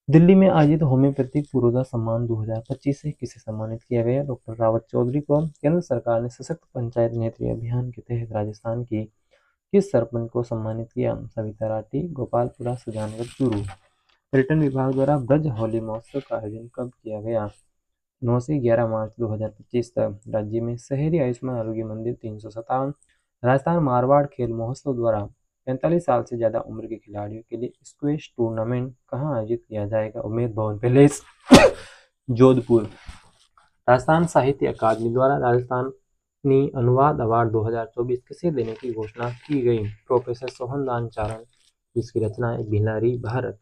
दिल्ली में आयोजित होम्योपैथिक पुरोधा सम्मान 2025 से किसे सम्मानित किया गया? डॉक्टर रावत चौधरी को। केंद्र सरकार ने सशक्त पंचायत नेत्री अभियान के तहत राजस्थान की किस सरपंच को सम्मानित किया? सविता राठी, गोपालपुरा, सुजानगढ़, चूरू। पर्यटन विभाग द्वारा ब्रज होली महोत्सव का आयोजन कब किया गया? 9 से 11 मार्च 2025 तक। राज्य में शहरी आयुष्मान आरोग्य मंदिर 357। राजस्थान मारवाड़ खेल महोत्सव द्वारा 45 साल से ज्यादा उम्र के खिलाड़ियों के लिए स्क्वैश टूर्नामेंट कहाँ आयोजित किया जाएगा? उमेद भवन पैलेस, जोधपुर। राजस्थान साहित्य अकादमी द्वारा राजस्थानी अनुवाद अवार्ड 2024 किसे देने की घोषणा की गई? प्रोफेसर सोहनदान चारण, जिसकी रचना है बिहारी भारत।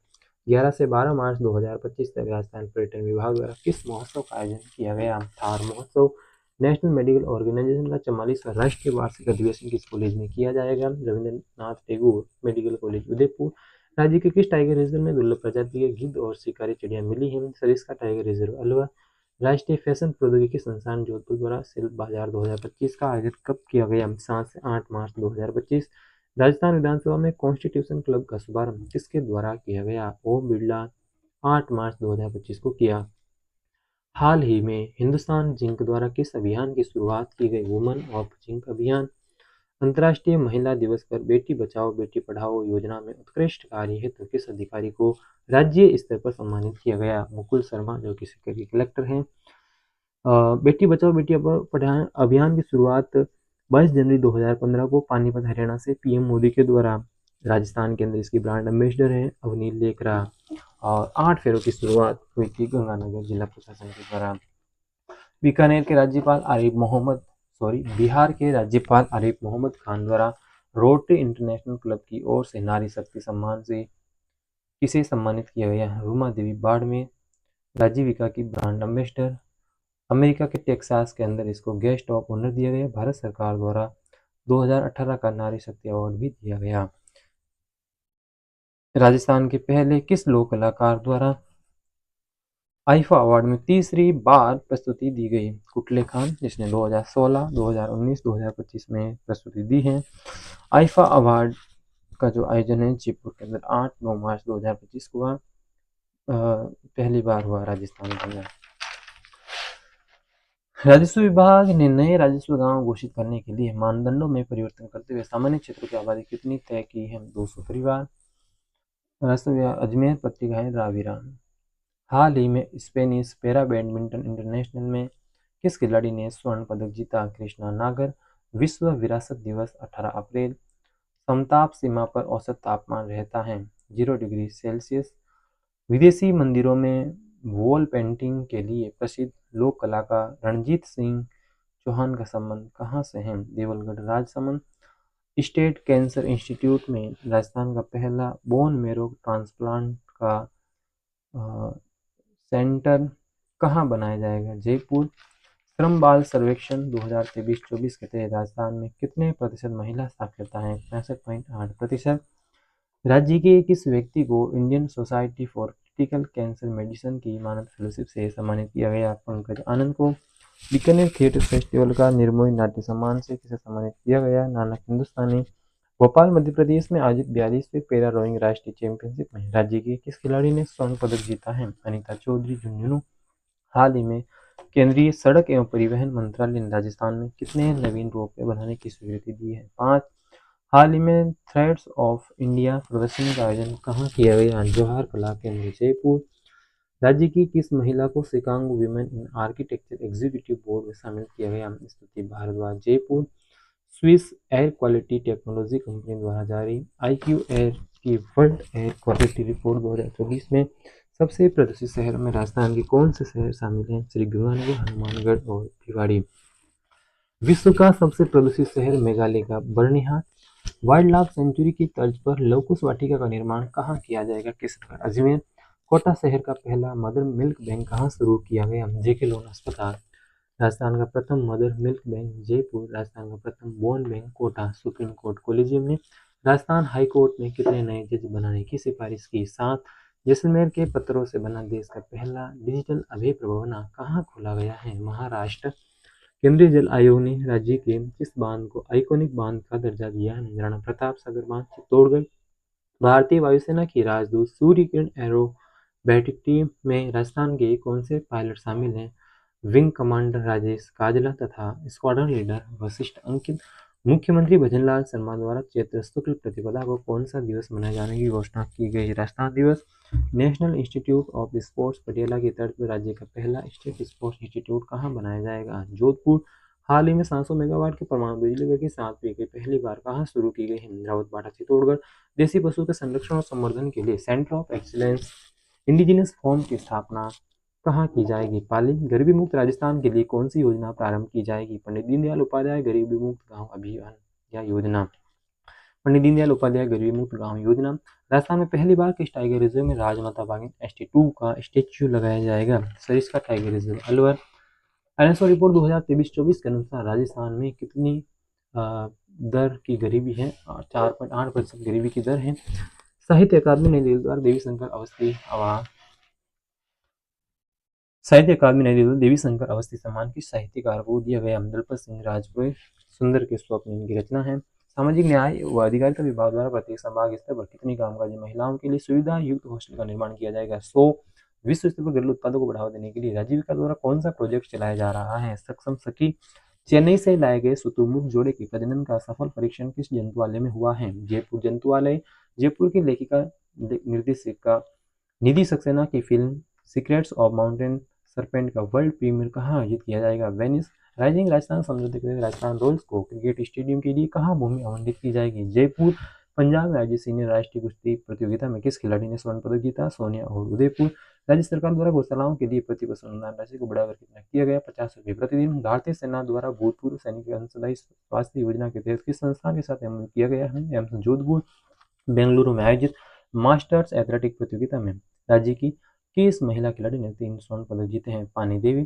11 से 12 मार्च 2025 तक राजस्थान पर्यटन विभाग द्वारा किस महोत्सव का आयोजन किया गया? थार महोत्सव। नेशनल मेडिकल ऑर्गेनाइजेशन का 44वां राष्ट्रीय वार्षिक अधिवेशन किस कॉलेज में किया जाएगा? Rabindranath Tagore medical college, Udaipur. राज्य के किस टाइगर रिजर्व में दुर्लभ प्रजाति के गिद्ध और शिकारी चिड़िया मिली है? Sariska tiger reserve, Alwar. राष्ट्रीय फैशन प्रौद्योगिकी संस्थान जोधपुर द्वारा शिल्प बाजार 2025 का आयोजन कब किया गया? 7 से 8 मार्च 2025। राजस्थान विधानसभा में कॉन्स्टिट्यूशन क्लब का शुभारंभ किसके द्वारा किया गया? ओम बिरला 8 मार्च 2025 को किया। हाल ही में हिंदुस्तान जिंक द्वारा किस अभियान की शुरुआत की गई? वुमन ऑफ जिंक अभियान। अंतर्राष्ट्रीय महिला दिवस पर बेटी बचाओ बेटी पढ़ाओ योजना में उत्कृष्ट कार्य हेतु किस अधिकारी को राज्य स्तर पर सम्मानित किया गया? मुकुल शर्मा, जो कि सिक्किम के कलेक्टर हैं। बेटी बचाओ बेटी पढ़ाओ अभियान की शुरुआत 22 जनवरी 2015 को पानीपत हरियाणा से PM मोदी के द्वारा। राजस्थान के अंदर इसकी ब्रांड एम्बेसडर है अवनील लेकरा। और 8 फेरों की शुरुआत हुई थी गंगानगर जिला प्रशासन के द्वारा। बीकानेर के राज्यपाल बिहार के राज्यपाल आरिफ मोहम्मद खान द्वारा रोटरी इंटरनेशनल क्लब की ओर से नारी शक्ति सम्मान से किसे सम्मानित किया गया? रूमा देवी बाड़मेर। राजीविका की ब्रांड एम्बेसडर। अमेरिका के टेक्सास के अंदर इसको गेस्ट ऑफ ऑनर दिया गया। भारत सरकार द्वारा 2018 का नारी शक्ति अवार्ड भी दिया गया। राजस्थान के पहले किस लोक कलाकार द्वारा आईफा अवार्ड में तीसरी बार प्रस्तुति दी गई? कुटले खान, जिसने 2016, 2019, 2025 में प्रस्तुति दी है। आईफा अवार्ड का जो आयोजन है जयपुर के अंदर 8-9 मार्च 2025 को हुआ। पहली बार हुआ राजस्थान के अंदर। राजस्व विभाग ने नए राजस्व गांव घोषित करने के लिए मानदंडों में परिवर्तन करते हुए सामान्य क्षेत्र की आबादी कितनी तय की है? 200 परिवार। राजस्व विभाग अजमेर पत्रिका है रावीरा। हाल ही में स्पेनिश पैरा बैडमिंटन इंटरनेशनल में किस खिलाड़ी ने स्वर्ण पदक जीता? कृष्णा नागर। विश्व विरासत दिवस 18 अप्रैल। समताप सीमा पर औसत तापमान रहता है 0 डिग्री सेल्सियस। विदेशी मंदिरों में वॉल पेंटिंग के लिए प्रसिद्ध लोक कलाकार रणजीत सिंह चौहान का संबंध कहाँ से है? Devalgarh Rajsamand. State cancer institute में राजस्थान का पहला बोन मैरो ट्रांसप्लांट का सेंटर कहाँ बनाया जाएगा? जयपुर। श्रम बाल सर्वेक्षण 2023-24 के तहत राजस्थान में कितने प्रतिशत महिला साक्षरता है? 65.8%। राज्य के किस व्यक्ति को Indian society for critical cancer medicine की मानद फेलोशिप से सम्मानित किया गया? पंकज आनंद को। बीकानेर थिएटर फेस्टिवल का निर्मोही नाट्य सम्मान से किसे सम्मानित किया गया? नानक हिंदुस्तानी। भोपाल मध्य प्रदेश में आयोजित 42वें पैरा रोइंग राष्ट्रीय चैंपियनशिप में राज्य के किस खिलाड़ी ने स्वर्ण पदक जीता है? अनीता चौधरी झुंझुनू। हाल ही में केंद्रीय सड़क एवं परिवहन मंत्रालय ने राजस्थान में कितने नवीन रोपवे बनाने की स्वीकृति दी है? 5। हाल ही में थ्रेड्स ऑफ इंडिया प्रदर्शनी का आयोजन कहाँ किया गया? जवाहर कला केंद्र जयपुर। राज्य की किस महिला को Chicago Women in Architecture executive board में शामिल किया गया? Stuti Bhardwaj Jaipur. Swiss air quality technology company द्वारा जारी IQ एयर की वर्ल्ड एयर क्वालिटी रिपोर्ट 2024 में सबसे प्रदूषित शहर में राजस्थान के कौन से शहर शामिल हैं? श्री गंगानगर, हनुमानगढ़ और भिवाड़ी। विश्व का सबसे प्रदूषित शहर मेघालय का बर्निहाट। वाइल्ड लाइफ सेंचुरी की तर्ज पर लवकुश वाटिका का निर्माण कहाँ किया जाएगा? किस नगर? अजमेर। कोटा शहर का पहला मदर मिल्क बैंक कहाँ शुरू किया गया? जेके लोन अस्पताल। राजस्थान का प्रथम mother milk bank Jaipur. Rajasthan का प्रथम bone bank Kota. Supreme Court collegium ने राजस्थान हाई कोर्ट में कितने नए जज बनाने की सिफारिश की? 7। जैसलमेर के पत्थरों से बना देश का पहला डिजिटल अभय प्रभवना कहाँ खोला गया है? महाराष्ट्र। केंद्रीय जल आयोग ने राज्य के किस बांध को आइकॉनिक बांध का दर्जा दिया है? राणा प्रताप सागर बांध चित्तौड़गढ़। भारतीय वायुसेना की राजदूत सूर्य किरण एरोबैटिक टीम में राजस्थान के कौन से पायलट शामिल हैं? विंग कमांडर राजेश काजला तथा स्क्वाड्रन लीडर वशिष्ठ अंकित। मुख्यमंत्री भजनलाल शर्मा द्वारा चैत्र शुक्ल प्रतिपदा को कौन सा दिवस मनाए जाने की घोषणा की गई? राजस्थान दिवस। National institute of sports Patiala की तर्ज पर राज्य का पहला स्टेट स्पोर्ट्स इंस्टीट्यूट कहाँ बनाया जाएगा? जोधपुर। हाल ही में 700 मेगावाट के परमाणु बिजली घर की 7वीं इकाई पहली बार कहाँ शुरू की गई है? रावतबाड़ा चित्तौड़गढ़। देसी पशु के संरक्षण और संवर्धन के लिए centre of excellence indigenous form की स्थापना कहाँ की जाएगी? पाली। गरीबी मुक्त राजस्थान के लिए कौन सी योजना प्रारंभ की जाएगी? पंडित दीनदयाल उपाध्याय गरीबी मुक्त गांव अभियान या योजना। पंडित दीनदयाल उपाध्याय गरीबी मुक्त गांव योजना। राजस्थान में पहली बार किस टाइगर रिजर्व में राजमाता बाघिन ST2 का स्टेच्यू लगाया जाएगा? Sariska tiger reserve Alwar. NSO report 2023-24 के अनुसार राजस्थान में कितनी दर की गरीबी है? 4.8% गरीबी की दर है। साहित्य अकादमी नई दिल्ली द्वारा देवी शंकर अवस्थी देवी शंकर अवस्थी सम्मान किस साहित्यकार को दिया गया? दलपत सिंह राजपूत। सुंदर के स्वप्न इनकी रचना है। सामाजिक न्याय व अधिकारिता विभाग द्वारा प्रत्येक संभाग स्तर पर कितनी कामकाजी महिलाओं के लिए सुविधा युक्त हॉस्टल का निर्माण किया जाएगा? 100। विश्व स्तर पर घरेलू उत्पादों को बढ़ावा देने के लिए राज्य विकास द्वारा कौन सा प्रोजेक्ट चलाया जा रहा है? सक्षम सखी। चेन्नई से लाए गए शुतुरमुर्ग जोड़े के प्रजनन का सफल परीक्षण किस जंतुआलय में हुआ है? जयपुर जंतुआलय। जयपुर की लेखिका निर्देशिका निधि सक्सेना की film secrets of mountain serpent का वर्ल्ड प्रीमियर कहाँ आयोजित किया जाएगा? वेनिस। राइजिंग राजस्थान समझौते के तहत राजस्थान रॉयल्स को क्रिकेट स्टेडियम के लिए कहाँ भूमि आवंटित की जाएगी? जयपुर। पंजाब में आयोजित सीनियर राष्ट्रीय कुश्ती प्रतियोगिता में किस खिलाड़ी ने स्वर्ण पदक जीता? सोनिया और उदयपुर। राज्य सरकार द्वारा गौशालाओं के लिए प्रति पशु अनुदान राशि को बढ़ाकर कितना किया गया? 50 रुपये प्रतिदिन। भारतीय सेना द्वारा भूतपूर्व सैनिक अंशदायी स्वास्थ्य योजना के तहत किस संस्था के साथ एमओयू किया गया है? एम्स जोधपुर। बेंगलुरु में आयोजित मास्टर्स एथलेटिक प्रतियोगिता में राज्य की किस महिला खिलाड़ी ने 3 स्वर्ण पदक जीते हैं? पानी देवी।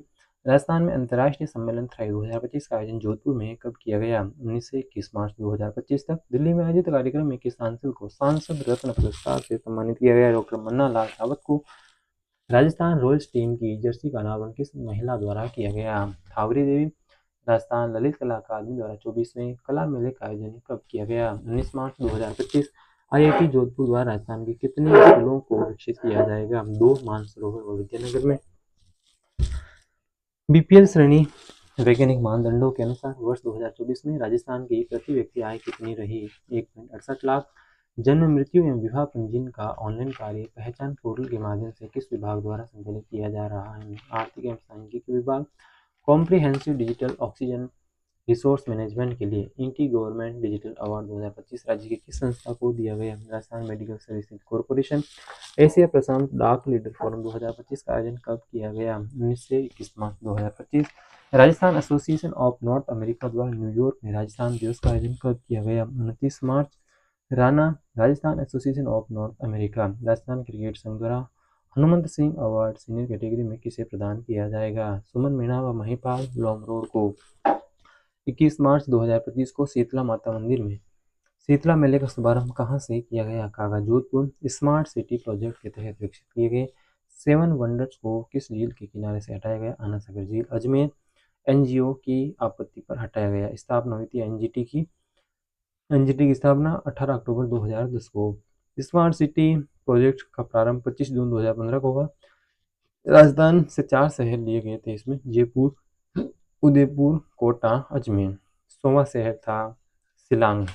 राजस्थान में अंतर्राष्ट्रीय सम्मेलन थ्राई 2025 का आयोजन जोधपुर में कब किया गया? 19 से 21 मार्च 2025 तक। दिल्ली में आयोजित कार्यक्रम में किस सांसद को सांसद रत्न पुरस्कार से सम्मानित किया गया? डॉक्टर मन्ना लाल रावत को। राजस्थान रॉयल्स टीम की जर्सी का अनावरण किस महिला द्वारा किया गया? थावरी देवी। राजस्थान ललित कला अकादमी द्वारा 24वें कला मेले का आयोजन कब किया गया? 19 मार्च 2025। IIT जोधपुर द्वारा राजस्थान के कितने स्कूलों को विकसित किया जाएगा? 2 मानसरोवर व विद्यानगर में। BPL श्रेणी वैज्ञानिक मानदंडों के अनुसार वर्ष 2024 में राजस्थान की प्रति व्यक्ति आय कितनी रही? 1.68 लाख। जन्म मृत्यु एवं विवाह पंजीयन का ऑनलाइन कार्य पहचान पोर्टल के माध्यम से किस विभाग द्वारा संचालित किया जा रहा है? आर्थिक एवं सांख्यिकी विभाग। Comprehensive digital oxygen resource management के लिए इंटी गवर्नमेंट डिजिटल अवार्ड 2025 राज्य की किस संस्था को दिया गया? Rajasthan medical services corporation. Asia प्रशांत डाक लीडर फोरम 2025 का आयोजन कब किया गया? 19 से 21 March 2025। Rajasthan association of North America द्वारा न्यूयॉर्क में राजस्थान दिवस का आयोजन कब किया गया? 29 March. Rana. Rajasthan association of North America. Rajasthan cricket संघ द्वारा Hanumant Singh award senior category में किसे प्रदान किया जाएगा? सुमन मीणा व महिपाल लोमरोड को। 21 मार्च 2025 को शीतला माता मंदिर में शीतला मेले का शुभारंभ कहाँ से किया गया? कागा जोधपुर। स्मार्ट सिटी प्रोजेक्ट के तहत विकसित किए गए 7 वंडर्स को किस झील के किनारे से हटाया गया? आना सागर झील। अजमेर। NGO की आपत्ति पर हटाया गया। स्थापना हुई थी NGT की एनजीटी की स्थापना 18 अक्टूबर 2010 को। स्मार्ट सिटी प्रोजेक्ट का प्रारंभ 25 जून 2015 को हुआ। राजस्थान से 4 शहर लिए गए थे इसमें, जयपुर, उदयपुर, कोटा, अजमेर। 100वां शहर था शिलांग।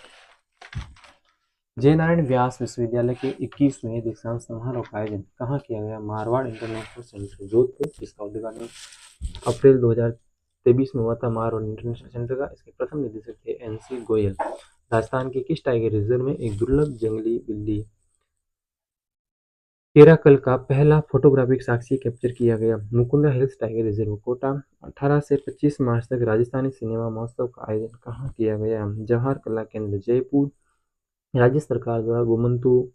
जयनारायण व्यास विश्वविद्यालय के 21वें दीक्षांत समारोह का आयोजन कहाँ किया गया? मारवाड़ इंटरनेशनल सेंटर, जोधपुर, जिसका उद्घाटन अप्रैल 2023 में हुआ था मारवाड़ इंटरनेशनल सेंटर का। इसके प्रथम निदेशक थे NC गोयल। राजस्थान के किस टाइगर रिजर्व में एक दुर्लभ जंगली बिल्ली केराकल का पहला फोटोग्राफिक साक्ष्य कैप्चर किया गया? Mukunda hills tiger reserve, Kota. 18 से 25 मार्च तक राजस्थानी सिनेमा महोत्सव का आयोजन कहाँ किया गया? जवाहर कला केंद्र, जयपुर। राज्य सरकार द्वारा गोमंतु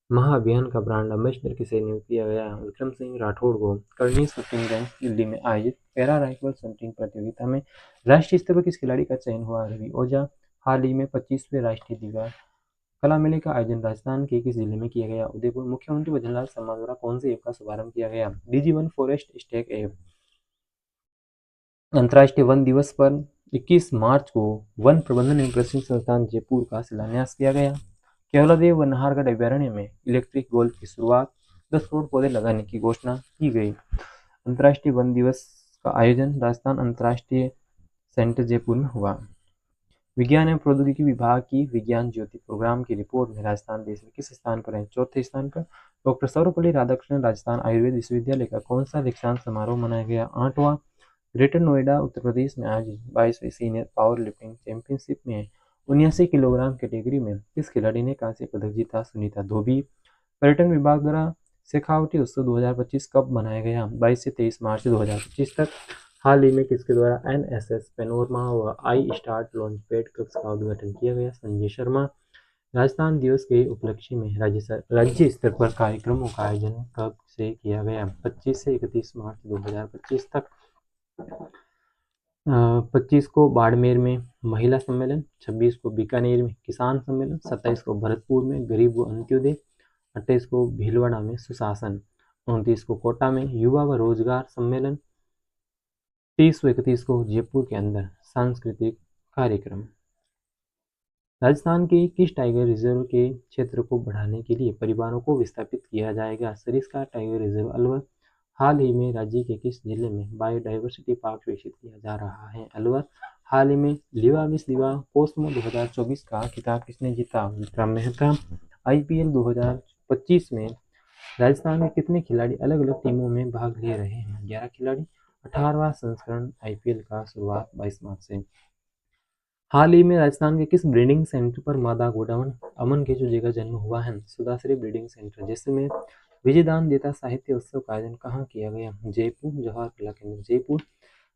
महाअभियान का ब्रांड एम्बेसडर किसे नियुक्त किया गया? विक्रम सिंह राठौड़ को। करनी शूटिंग रेंज दिल्ली में आयोजित पैरा राइफल शूटिंग प्रतियोगिता में राष्ट्रीय स्तर पर किस खिलाड़ी का चयन हुआ? रवि ओझा। हाल ही में 25वें राष्ट्रीय दिव्यांग कला मेले का आयोजन राजस्थान के किस जिले में किया गया? उदयपुर। मुख्यमंत्री भजनलाल शर्मा द्वारा कौन से ऐप का शुभारंभ किया गया? DigiOne forest stack app. अंतर्राष्ट्रीय वन दिवस पर 21 मार्च को वन प्रबंधन एवं प्रशिक्षण संस्थान जयपुर का शिलान्यास किया गया। केवलादेव व नाहरगढ़ अभ्यारण्य में इलेक्ट्रिक गोल्फ की शुरुआत। 10 करोड़ पौधे लगाने की घोषणा की गई। अंतर्राष्ट्रीय वन दिवस का आयोजन राजस्थान अंतर्राष्ट्रीय सेंटर जयपुर में हुआ। विज्ञान एवं प्रौद्योगिकी विभाग की विज्ञान ज्योति प्रोग्राम की रिपोर्ट में राजस्थान देश में किस स्थान पर है? चौथे स्थान पर। डॉक्टर सर्वपल्ली राधाकृष्णन राजस्थान आयुर्वेद विश्वविद्यालय का कौन सा दीक्षांत समारोह मनाया गया? 8वां। ग्रेटर नोएडा उत्तर प्रदेश में आयोजित 22वीं सीनियर पावर लिफ्टिंग चैंपियनशिप में 79 किलोग्राम कैटेगरी में किस खिलाड़ी ने कांस्य पदक जीता? सुनीता धोबी। पर्यटन विभाग द्वारा शेखावटी उत्सव 2025 कब मनाया गया? 22 से 23 मार्च 2025 तक। हाल ही में किसके द्वारा NSS पैनोरमा व I start launch pad clubs का उद्घाटन किया गया? संजय शर्मा। राजस्थान दिवस के उपलक्ष्य में राज्य स्तर पर कार्यक्रमों का आयोजन कब से किया गया? 25 से 31 मार्च 2025 तक। 25 को बाड़मेर में महिला सम्मेलन, 26 को बीकानेर में किसान सम्मेलन, 27 को भरतपुर में गरीब व अंत्योदय, 28 को भीलवाड़ा में सुशासन, 29 को कोटा में युवा व रोजगार सम्मेलन, 30 व 31 को जयपुर के अंदर सांस्कृतिक कार्यक्रम। राजस्थान के किस टाइगर रिजर्व के क्षेत्र को बढ़ाने के लिए परिवारों को विस्थापित किया जाएगा? Sariska tiger reserve Alwar. हाल ही में राज्य के किस जिले में बायोडाइवर्सिटी पार्क विकसित किया जा रहा है? अलवर। हाल ही में लिवा मिस लिवा कोस्मो 2024 का खिताब किसने जीता? विक्रम मेहता। IPL 2025 में राजस्थान के कितने खिलाड़ी अलग अलग टीमों में भाग ले रहे हैं? 11 खिलाड़ी। 18वां संस्करण IPL का शुरुआत 22 मार्च से। हाल ही में राजस्थान के किस ब्रीडिंग सेंटर पर मादा गोडावण अमन केचुजे का जन्म हुआ है? सुदाश्री ब्रीडिंग सेंटर, जैसलमेर। विजयदान देता साहित्य उत्सव का आयोजन कहाँ किया गया? जयपुर। जवाहर कला केंद्र, जयपुर।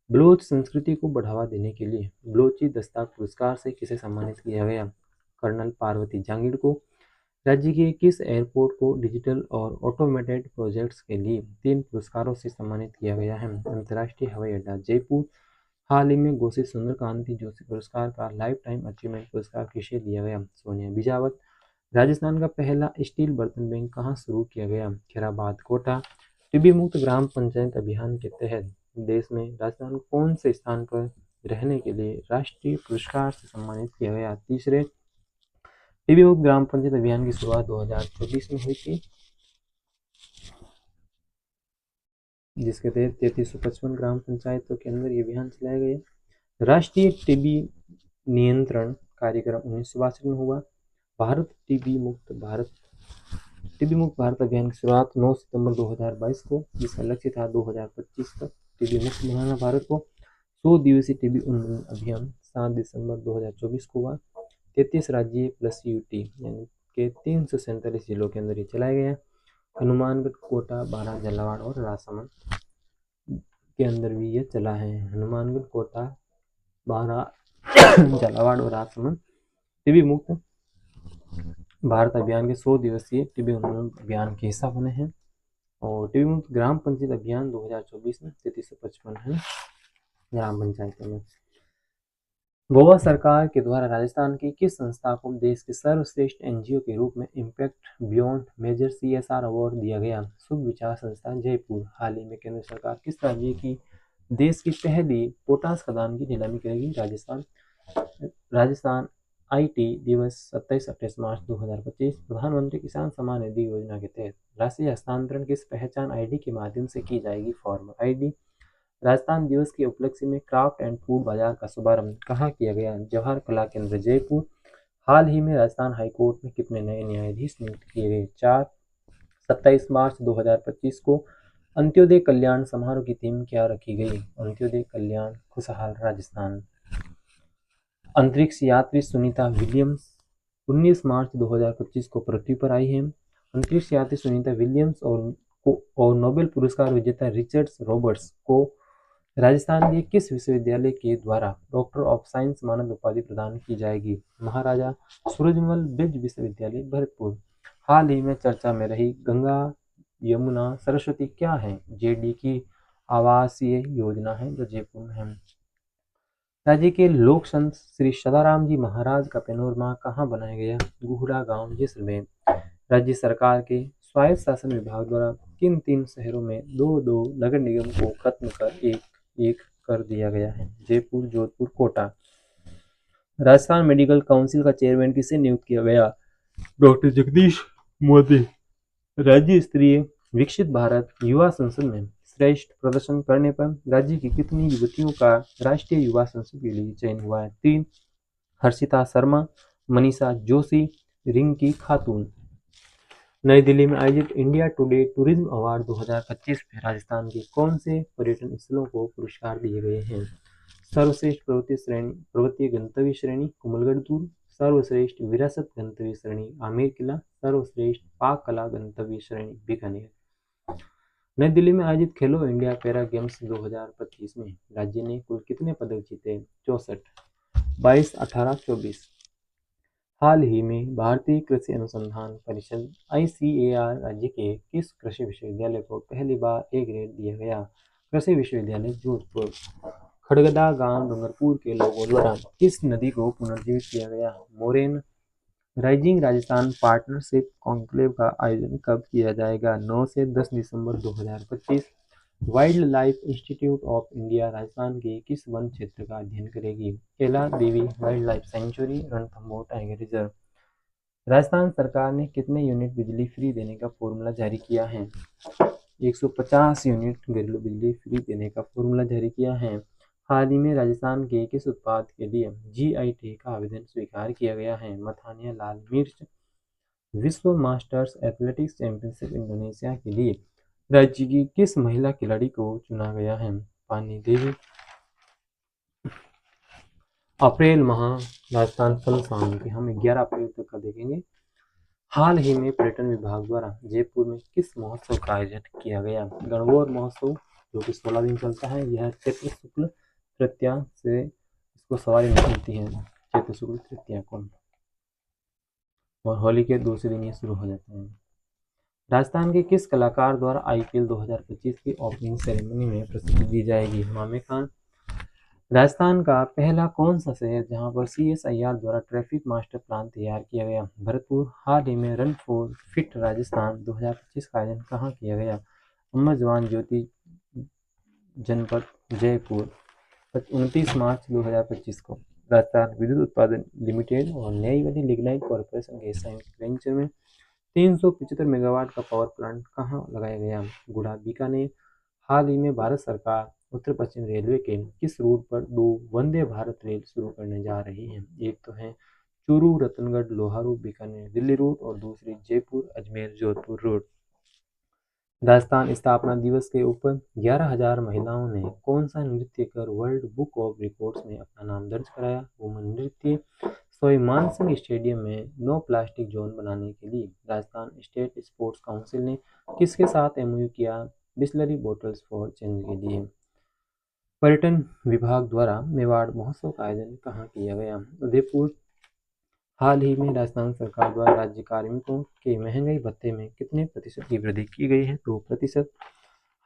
बलोच संस्कृति को बढ़ावा देने के लिए बलोची दस्ताक पुरस्कार से किसे सम्मानित किया गया? कर्नल पार्वती जांगिड़ को। राज्य के किस एयरपोर्ट को डिजिटल और ऑटोमेटेड प्रोजेक्ट्स के लिए 3 पुरस्कारों से सम्मानित किया गया है? अंतर्राष्ट्रीय हवाई अड्डा, जयपुर। हाल ही में घोषित सुंदरकांति जोशी पुरस्कार का लाइफ टाइम अचीवमेंट पुरस्कार किसे दिया गया? सोनिया बिजावत। राजस्थान का पहला स्टील बर्तन बैंक कहाँ शुरू किया गया? खैराबाद, कोटा। टीबी मुक्त ग्राम पंचायत अभियान के तहत देश में राजस्थान कौन से स्थान पर रहने के लिए राष्ट्रीय पुरस्कार से सम्मानित किया गया? तीसरे। टीबी मुक्त ग्राम पंचायत अभियान की शुरुआत 2024 में हुई थी, जिसके तहत 3355 ग्राम पंचायतों के अंदर ये अभियान चलाया गया। राष्ट्रीय टीबी नियंत्रण कार्यक्रम 1962 में हुआ। टीबी मुक्त भारत अभियान की शुरुआत 9 सितंबर 2022 को, जिसका लक्ष्य था 2025 तक टीबी मुक्त बनाना भारत को। 100 दिवसीय टीबी उन्मूलन अभियान 7 दिसंबर 2024 को हुआ। 33 राज्य प्लस यूटी यानी के 347 जिलों के अंदर ये चलाया गया। हनुमानगढ़, कोटा, बारां, झालावाड़ और राजसमंद के अंदर भी ये चला है। हनुमानगढ़, कोटा, बारां, झालावाड़ और राजसमंद टीबी मुक्त भारत अभियान के 100 दिवसीय टीबी उन्मूलन अभियान के हिस्सा बने हैं। और टीबी मुक्त ग्राम पंचायत अभियान 2024 में 3355 है ग्राम पंचायतों में। गोवा सरकार के द्वारा राजस्थान की किस संस्था को देश के सर्वश्रेष्ठ NGO के रूप में impact beyond major CSR award दिया गया? शुभ विचार संस्था, जयपुर। हाल ही में केंद्र सरकार किस राज्य की देश की पहली पोटास खदान की नीलामी करेगी? राजस्थान। GIT दिवस 27-28 मार्च 2025। प्रधानमंत्री किसान सम्मान निधि योजना के तहत राशि हस्तांतरण किस पहचान आईडी के माध्यम से की जाएगी? Farmer ID. राजस्थान दिवस के उपलक्ष्य में क्राफ्ट एंड फूड बाजार का शुभारंभ कहाँ किया गया? जवाहर कला केंद्र जयपुर। हाल ही में राजस्थान हाईकोर्ट में कितने नए न्यायाधीश नियुक्त किए गए? 4। 27 मार्च 2025 को अंत्योदय कल्याण समारोह की थीम क्या रखी गई? अंत्योदय कल्याण खुशहाल राजस्थान। अंतरिक्ष यात्री सुनीता विलियम्स 19 मार्च 2025 को पृथ्वी पर आई हैं। अंतरिक्ष यात्री सुनीता विलियम्स और नोबेल पुरस्कार विजेता रिचर्ड रॉबर्ट्स को राजस्थान के किस विश्वविद्यालय के द्वारा डॉक्टर ऑफ साइंस मानद उपाधि प्रदान की जाएगी? महाराजा सूरजमल ब्रिज विश्वविद्यालय भरतपुर। हाल ही में चर्चा में रही गंगा यमुना सरस्वती क्या है? जेडी की आवासीय योजना है जो जयपुर में है। राज्य के लोक संत श्री सदाराम जी महाराज का पैनोरमा कहाँ बनाया गया? गुहरा गांव जैसलमेर। राज्य सरकार के स्वायत्त शासन विभाग द्वारा किन 3 शहरों में 2-2 नगर निगम को खत्म कर एक कर दिया गया है? जयपुर, जोधपुर, कोटा। राजस्थान मेडिकल काउंसिल का चेयरमैन किसे नियुक्त किया गया? डॉक्टर जगदीश मोदी। राज्य स्तरीय विकसित भारत युवा संसद में श्रेष्ठ प्रदर्शन करने पर राज्य की कितनी युवतियों का राष्ट्रीय युवा संसद के लिए चयन हुआ है? 3। हर्षिता शर्मा, मनीषा जोशी, रिंकी खातून। नई दिल्ली में आयोजित इंडिया टुडे टूरिज्म अवार्ड 2025 में राजस्थान के कौन से पर्यटन स्थलों को पुरस्कार दिए गए हैं? सर्वश्रेष्ठ पर्वतीय गंतव्य श्रेणी कुमलगढ़ दूर, सर्वश्रेष्ठ विरासत गंतव्य श्रेणी आमेर किला, सर्वश्रेष्ठ पाक कला गंतव्य श्रेणी बीकानेर। नई दिल्ली में आयोजित खेलो इंडिया पैरा गेम्स 2025 में राज्य ने कुल कितने पदक जीते? 64। 22, 18, 24। हाल ही में भारतीय कृषि अनुसंधान परिषद ICAR राज्य के किस कृषि विश्वविद्यालय को पहली बार A ग्रेड दिया गया? कृषि विश्वविद्यालय जोधपुर। खड़गदा गांव डूंगरपुर के लोगों द्वारा किस नदी को पुनर्जीवित किया गया? मोरेन। राइजिंग राजस्थान पार्टनरशिप कॉन्क्लेव का आयोजन कब किया जाएगा? 9 से 10 December 2025। Wild life institute of India Rajasthan के किस वन क्षेत्र का अध्ययन करेगी? Kaila Devi wild life sanctuary, Ranthambore tiger reserve. Rajasthan सरकार ने कितने यूनिट बिजली फ्री देने का फॉर्मूला जारी किया है? 150 यूनिट घरेलू बिजली फ्री देने का फॉर्मूला जारी किया है। हाल ही में राजस्थान के किस उत्पाद के लिए GI का आवेदन स्वीकार किया गया है? मथानिया लाल मिर्च। विश्व मास्टर्स एथलेटिक्स चैंपियनशिप इंडोनेशिया के लिए राज्य की किस महिला खिलाड़ी को चुना गया है? पानी देवी। अप्रैल माह राजस्थान फल सामग्री हम 11 अप्रैल तक का देखेंगे। हाल ही में पर्यटन विभाग द्वारा जयपुर में किस महोत्सव का आयोजन किया गया? गणगौर महोत्सव जो कि 16 दिन चलता है। यह चैत्र शुक्ल तृतीया से इसको सवारी निकलती है, चैत्र शुक्ल तृतीया को, और होली के दूसरे दिन ये शुरू हो जाता है। राजस्थान के किस कलाकार द्वारा IPL 2025 की ओपनिंग सेरेमनी में प्रस्तुति दी जाएगी? मामे खान। राजस्थान का पहला कौन सा शहर जहां पर CSIR द्वारा ट्रैफिक मास्टर प्लान तैयार किया गया? भरतपुर। हाल ही में रन फॉर फिट राजस्थान 2025 का आयोजन कहाँ किया गया? अमर जवान ज्योति जनपद जयपुर। 29 मार्च 2025 को राजस्थान विद्युत उत्पादन लिमिटेड और न्यायवादी लिग्नाइट कॉर्पोरेशन के संयुक्त वेंचर में 375 मेगावाट का पावर प्लांट कहाँ लगाया गया? गुड़ा बीकानेर। हाल ही में भारत सरकार उत्तर पश्चिम रेलवे के किस रूट पर 2 वंदे भारत रेल शुरू करने जा रही है? एक तो है चूरू रतनगढ़ लोहारू बीकानेर दिल्ली रूट और दूसरी जयपुर अजमेर जोधपुर रूट। राजस्थान स्थापना दिवस के ऊपर 11,000 महिलाओं ने कौन सा नृत्य कर वर्ल्ड बुक ऑफ रिकॉर्ड्स में अपना नाम दर्ज कराया? वुमन नृत्य। सवाई मानसिंह स्टेडियम में नो प्लास्टिक जोन बनाने के लिए राजस्थान स्टेट स्पोर्ट्स काउंसिल ने किसके साथ MOU किया? बिस्लरी बोटल्स फॉर चेंज के लिए। पर्यटन विभाग द्वारा मेवाड़ महोत्सव का आयोजन कहाँ किया गया? उदयपुर। हाल ही में राजस्थान सरकार द्वारा राज्य कार्मिकों के महंगाई भत्ते में कितने प्रतिशत की वृद्धि की गई है? 2%।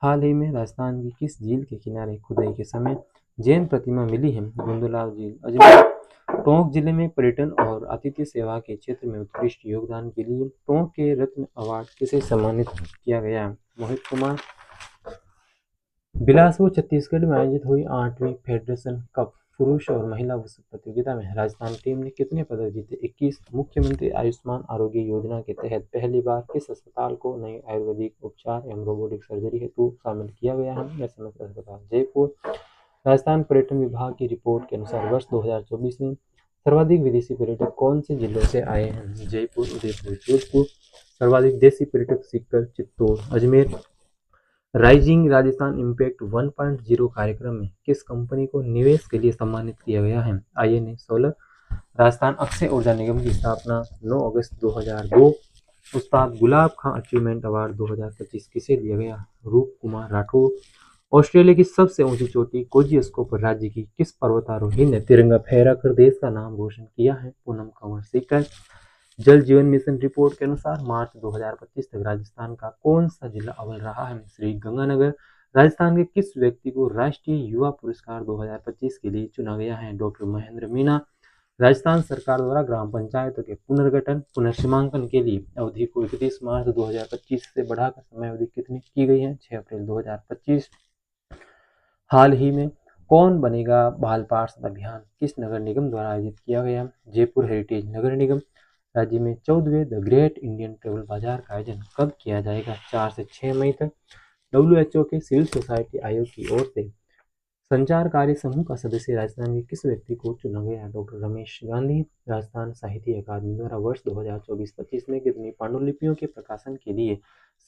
हाल ही में राजस्थान की किस झील के किनारे खुदाई के समय जैन प्रतिमा मिली है? गोंदुलाव झील अजमेर। टोंक जिले में पर्यटन और आतिथ्य सेवा के क्षेत्र में उत्कृष्ट योगदान के लिए टोंक के रत्न अवार्ड किसे सम्मानित किया गया? मोहित कुमार। बिलासपुर छत्तीसगढ़ में आयोजित हुई 8वीं फेडरेशन कप पुरुष और महिला वुशु प्रतियोगिता में राजस्थान टीम ने कितने पदक जीते? 21। मुख्यमंत्री आयुष्मान आरोग्य योजना के तहत पहली बार किस अस्पताल को नई आयुर्वेदिक उपचार एवं रोबोटिक सर्जरी हेतु शामिल किया गया है? एसएमएस अस्पताल जयपुर। राजस्थान पर्यटन विभाग की रिपोर्ट के अनुसार वर्ष 2024 में सर्वाधिक विदेशी पर्यटक कौन से जिलों से आए हैं? जयपुर, उदयपुर, जोधपुर। सर्वाधिक देशी पर्यटक सीकर, चित्तौड़, अजमेर। राइजिंग राजस्थान इम्पैक्ट 1.0 कार्यक्रम में किस कंपनी को निवेश के लिए सम्मानित किया गया है? INA solar. राजस्थान अक्षय ऊर्जा निगम की स्थापना 9 अगस्त 2002। उस्ताद गुलाब खां अचीवमेंट अवार्ड 2025 किसे दिया गया? रूप कुमार राठौर। ऑस्ट्रेलिया की सबसे ऊंची चोटी कोजियस्को पर राज्य की किस पर्वतारोही ने तिरंगा फहराकर देश का नाम रोशन किया है? पूनम कंवर सीकर। जल जीवन मिशन रिपोर्ट के अनुसार मार्च 2025 तक राजस्थान का कौन सा जिला अव्वल रहा है? श्री गंगानगर। राजस्थान के किस व्यक्ति को राष्ट्रीय युवा पुरस्कार 2025 के लिए चुना गया है? डॉक्टर महेंद्र मीना। राजस्थान सरकार द्वारा ग्राम पंचायतों के पुनर्गठन पुनर्सीमांकन के लिए अवधि को 31 मार्च 2025 से बढ़ाकर समय अवधि कितनी की गई है? 6 अप्रैल 2025। हाल ही में कौन बनेगा बाल पार्षद अभियान किस नगर निगम द्वारा आयोजित किया गया? जयपुर हेरिटेज नगर निगम। राज्य में 14वें द ग्रेट इंडियन ट्रेवल बाजार का आयोजन कब किया जाएगा? 4 से 6 मई तक। WHO के सिविल सोसाइटी आयोग की ओर से संचार कार्य समूह का सदस्य राजस्थान के किस व्यक्ति को चुना गया? डॉक्टर रमेश गांधी। राजस्थान साहित्य अकादमी द्वारा वर्ष 2024-25 में कितनी पांडुलिपियों के प्रकाशन के लिए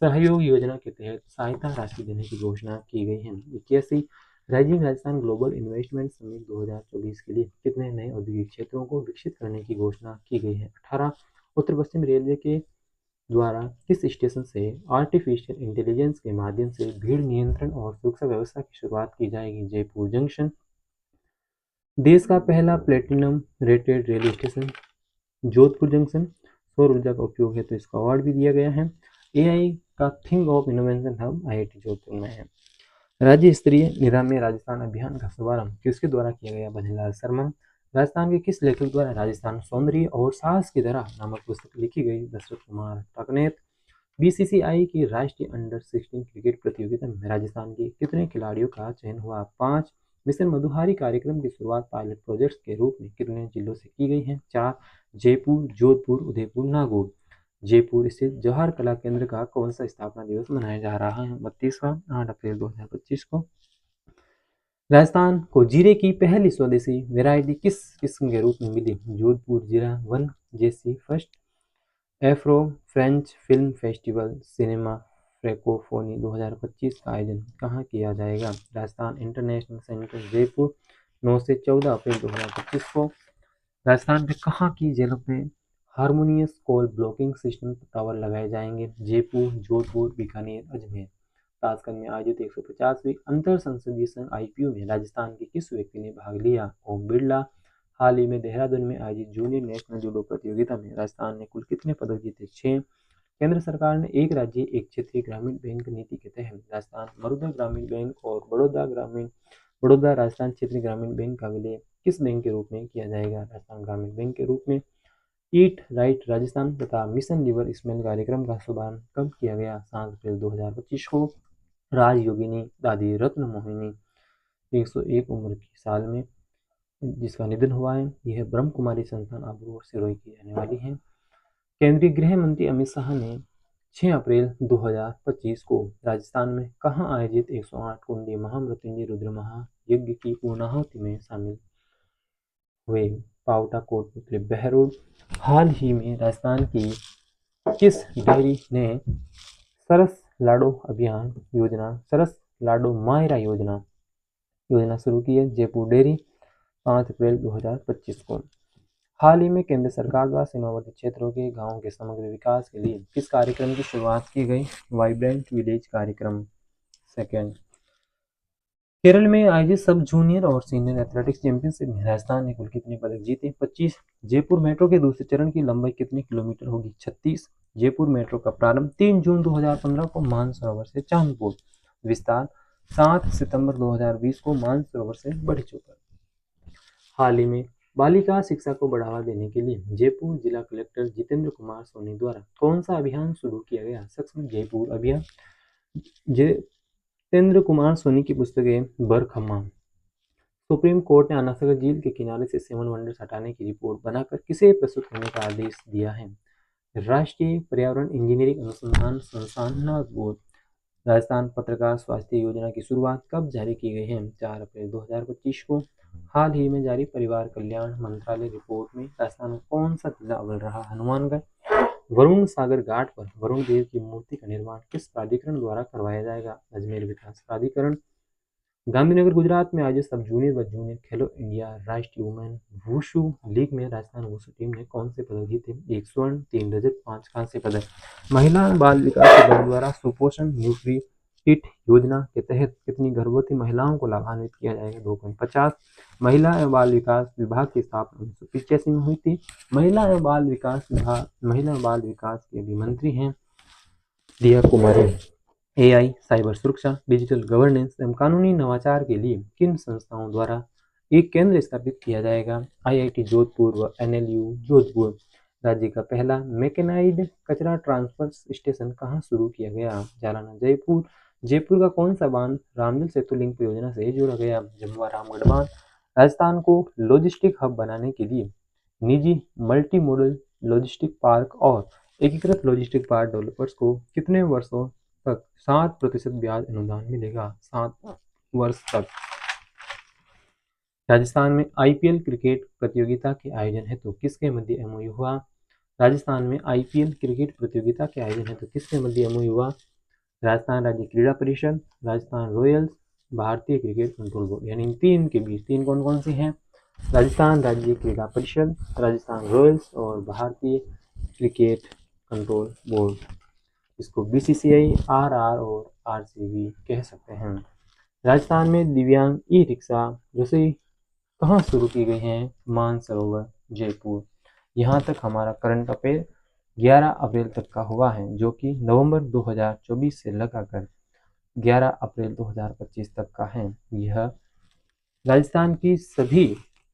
सहयोग योजना के तहत सहायता राशि देने की घोषणा की गई है? 81। Rising Rajasthan global investment summit 2024 के लिए कितने नए औद्योगिक क्षेत्रों को विकसित करने की घोषणा की गई है? 18। उत्तर पश्चिम रेलवे के द्वारा किस स्टेशन से आर्टिफिशियल इंटेलिजेंस के माध्यम से भीड़ नियंत्रण और सुरक्षा व्यवस्था की शुरुआत की जाएगी? जयपुर जंक्शन। देश का पहला platinum rated railway station Jodhpur junction सौर ऊर्जा का उपयोग है तो इसका अवार्ड भी दिया गया है। एआई का thing of innovation hub IIT Jodhpur में है। राज्य स्तरीय निरामय राजस्थान अभियान का शुभारंभ किसके द्वारा किया गया? भजनलाल शर्मा। राजस्थान के किस लेखक द्वारा राजस्थान सौंदर्य और साहस की तरह नामक पुस्तक लिखी गई? दशरथ कुमार टाकनेत। बीसीसीआई की राष्ट्रीय अंडर 16 क्रिकेट प्रतियोगिता में राजस्थान के कितने खिलाड़ियों का चयन हुआ? 5। मिशन मधुहारी कार्यक्रम की शुरुआत पायलट प्रोजेक्ट के रूप में कितने जिलों से की गई है? 4। जयपुर, जोधपुर, उदयपुर, नागौर। जयपुर स्थित जवाहर कला केंद्र का कौन सा स्थापना दिवस मनाया जा रहा है? 32वां 8 अप्रैल 2025 को। राजस्थान को जीरे की पहली स्वदेशी वैरायटी किस किस्म के रूप में मिली? जोधपुर जीरा 1 JC first. Afro French film festival cinema francophonie 2025 का आयोजन कहाँ किया जाएगा? राजस्थान इंटरनेशनल सेंटर जयपुर 9 से 14 अप्रैल 2025 को। राजस्थान में कहाँ की जेलों में harmonious call blocking system tower लगाए जाएंगे? जयपुर, जोधपुर, बीकानेर, अजमेर। ताशकंद में आयोजित 150वीं अंतर संसदीय संघ आईपीओ में राजस्थान के किस व्यक्ति ने भाग लिया? ओम बिरला। हाल ही में देहरादून में आयोजित जूनियर नेशनल जूडो प्रतियोगिता में राजस्थान ने कुल कितने पदक जीते? 6। केंद्र सरकार ने एक राज्य एक क्षेत्रीय ग्रामीण बैंक नीति के तहत राजस्थान मरुदा ग्रामीण बैंक और बड़ौदा राजस्थान क्षेत्रीय ग्रामीण बैंक का विलय किस बैंक के रूप में किया जाएगा? राजस्थान ग्रामीण बैंक के रूप में। ईट राइट राजस्थान तथा मिशन लीवर स्मेल कार्यक्रम का शुभारंभ कब किया गया? 7 अप्रैल 2025 को। राजयोगिनी दादी रत्न मोहिनी 101 उम्र की साल में जिसका निधन हुआ है, यह ब्रह्म कुमारी संस्थान आबू और सिरोही की रहने वाली है। केंद्रीय गृह मंत्री अमित शाह ने 6 अप्रैल 2025 को राजस्थान में कहाँ आयोजित 108 कुंडी महामृत्युंजय रुद्र महायज्ञ की पूर्णाहुति में शामिल हुए? पावटा कोटपुतली बहरोड। हाल ही में राजस्थान की किस डेयरी ने सरस लाडो मायरा योजना शुरू की है? जयपुर डेयरी 5 अप्रैल 2025 को। हाल ही में केंद्र सरकार द्वारा सीमावर्ती क्षेत्रों के गांवों के समग्र विकास के लिए किस कार्यक्रम की शुरुआत की गई? वाइब्रेंट विलेज कार्यक्रम। सेकेंड। केरल में आयोजित सब जूनियर और सीनियर एथलेटिक्स चैंपियनशिप में राजस्थान ने कुल कितने पदक जीते? 25। जयपुर मेट्रो के दूसरे चरण की लंबाई कितने किलोमीटर होगी? 36। जयपुर मेट्रो का प्रारंभ 3 जून 2015 को मानसरोवर से चांदपुर। विस्तार 7 सितंबर 2020 को मानसरोवर से बड़ी चौकर। हाल ही में बालिका शिक्षा को बढ़ावा देने के लिए जयपुर जिला कलेक्टर जितेंद्र कुमार सोनी द्वारा कौन सा अभियान शुरू किया गया? सक्षम जयपुर अभियान। जितेंद्र कुमार सोनी की पुस्तकें बरखम्मा सुप्रीम कोर्ट ने अनासागर झील के किनारे से 7 वंडर्स हटाने की रिपोर्ट बनाकर किसे प्रस्तुत करने का आदेश दिया है? राष्ट्रीय पर्यावरण इंजीनियरिंग अनुसंधान संस्थान नागपुर। राजस्थान पत्रकार स्वास्थ्य योजना की शुरुआत कब जारी की गई है? 4 अप्रैल 2025 को। हाल ही में जारी परिवार कल्याण मंत्रालय रिपोर्ट में राजस्थान का कौन सा जिला अव्वल रहा? हनुमानगढ़। वरुण सागर घाट पर वरुण देव की मूर्ति का निर्माण किस प्राधिकरण द्वारा करवाया जाएगा? अजमेर विकास प्राधिकरण। गांधीनगर गुजरात में आयोजित सब जूनियर व जूनियर खेलो इंडिया राष्ट्रीय वुमेन वुशु लीग में राजस्थान वुशु टीम ने कौन से पदक जीते? 1 स्वर्ण, 3 रजत, 5 कांस्य पदक। महिला बाल विकास विभाग द्वारा सुपोषण न्यूट्री किट योजना के तहत कितनी गर्भवती महिलाओं को लाभान्वित किया जाएगा? 2.50। महिला एवं बाल विकास विभाग की स्थापना 1985 में हुई थी। महिला एवं बाल विकास के अभी मंत्री हैं दिया कुमारी। एआई, साइबर सुरक्षा, डिजिटल गवर्नेंस एवं कानूनी नवाचार के लिए किन संस्थाओं द्वारा एक केंद्र स्थापित किया जाएगा? आईआईटी जोधपुर व एनएलयू जोधपुर। राज्य का पहला मैकेनाइज्ड कचरा ट्रांसफर स्टेशन कहाँ शुरू किया गया? जालना जयपुर। जयपुर का कौन सा बांध रामजल सेतु लिंक परियोजना से जोड़ा गया? जमुआ रामगढ़ बांध। राजस्थान को लॉजिस्टिक हब बनाने के लिए निजी मल्टी मॉडल लॉजिस्टिक पार्क और एकीकृत लॉजिस्टिक पार्क डेवलपर्स को कितने वर्षों तक 7% ब्याज अनुदान मिलेगा? 7 वर्ष तक। राजस्थान में आईपीएल क्रिकेट प्रतियोगिता के आयोजन हेतु किसके मध्य एमओयू हुआ? राजस्थान में आईपीएल क्रिकेट प्रतियोगिता के आयोजन हेतु किसके मध्य एमओयू हुआ? राजस्थान राज्य क्रीड़ा परिषद, राजस्थान रॉयल्स, भारतीय क्रिकेट कंट्रोल बोर्ड। यानी इन तीन के बीच तीन कौन कौन सी हैं? राजस्थान राज्य क्रीड़ा परिषद, राजस्थान रॉयल्स और भारतीय क्रिकेट कंट्रोल बोर्ड। इसको बीसीसीआई, आरआर और आरसीबी कह सकते हैं। राजस्थान में दिव्यांग ई रिक्शा रसोई कहाँ शुरू की गई हैं? मानसरोवर जयपुर। यहाँ तक हमारा करंट अफेयर 11 अप्रैल तक का हुआ है, जो कि नवंबर 2024 से लगाकर 11 अप्रैल 2025 तक का है। यह राजस्थान की सभी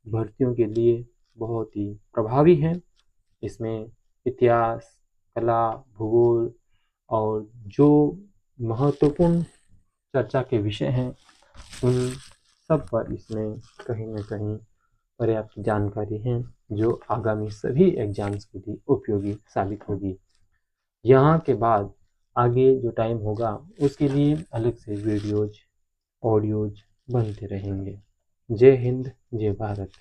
भर्तियों के लिए बहुत ही प्रभावी है। इसमें इतिहास, कला, भूगोल और जो महत्वपूर्ण चर्चा के विषय हैं उन सब पर इसमें कहीं न कहीं पर्याप्त जानकारी है, जो आगामी सभी एग्जाम्स के लिए उपयोगी साबित होगी। यहाँ के बाद आगे जो टाइम होगा उसके लिए अलग से वीडियोज, ऑडियोज बनते रहेंगे। जय हिंद, जय भारत।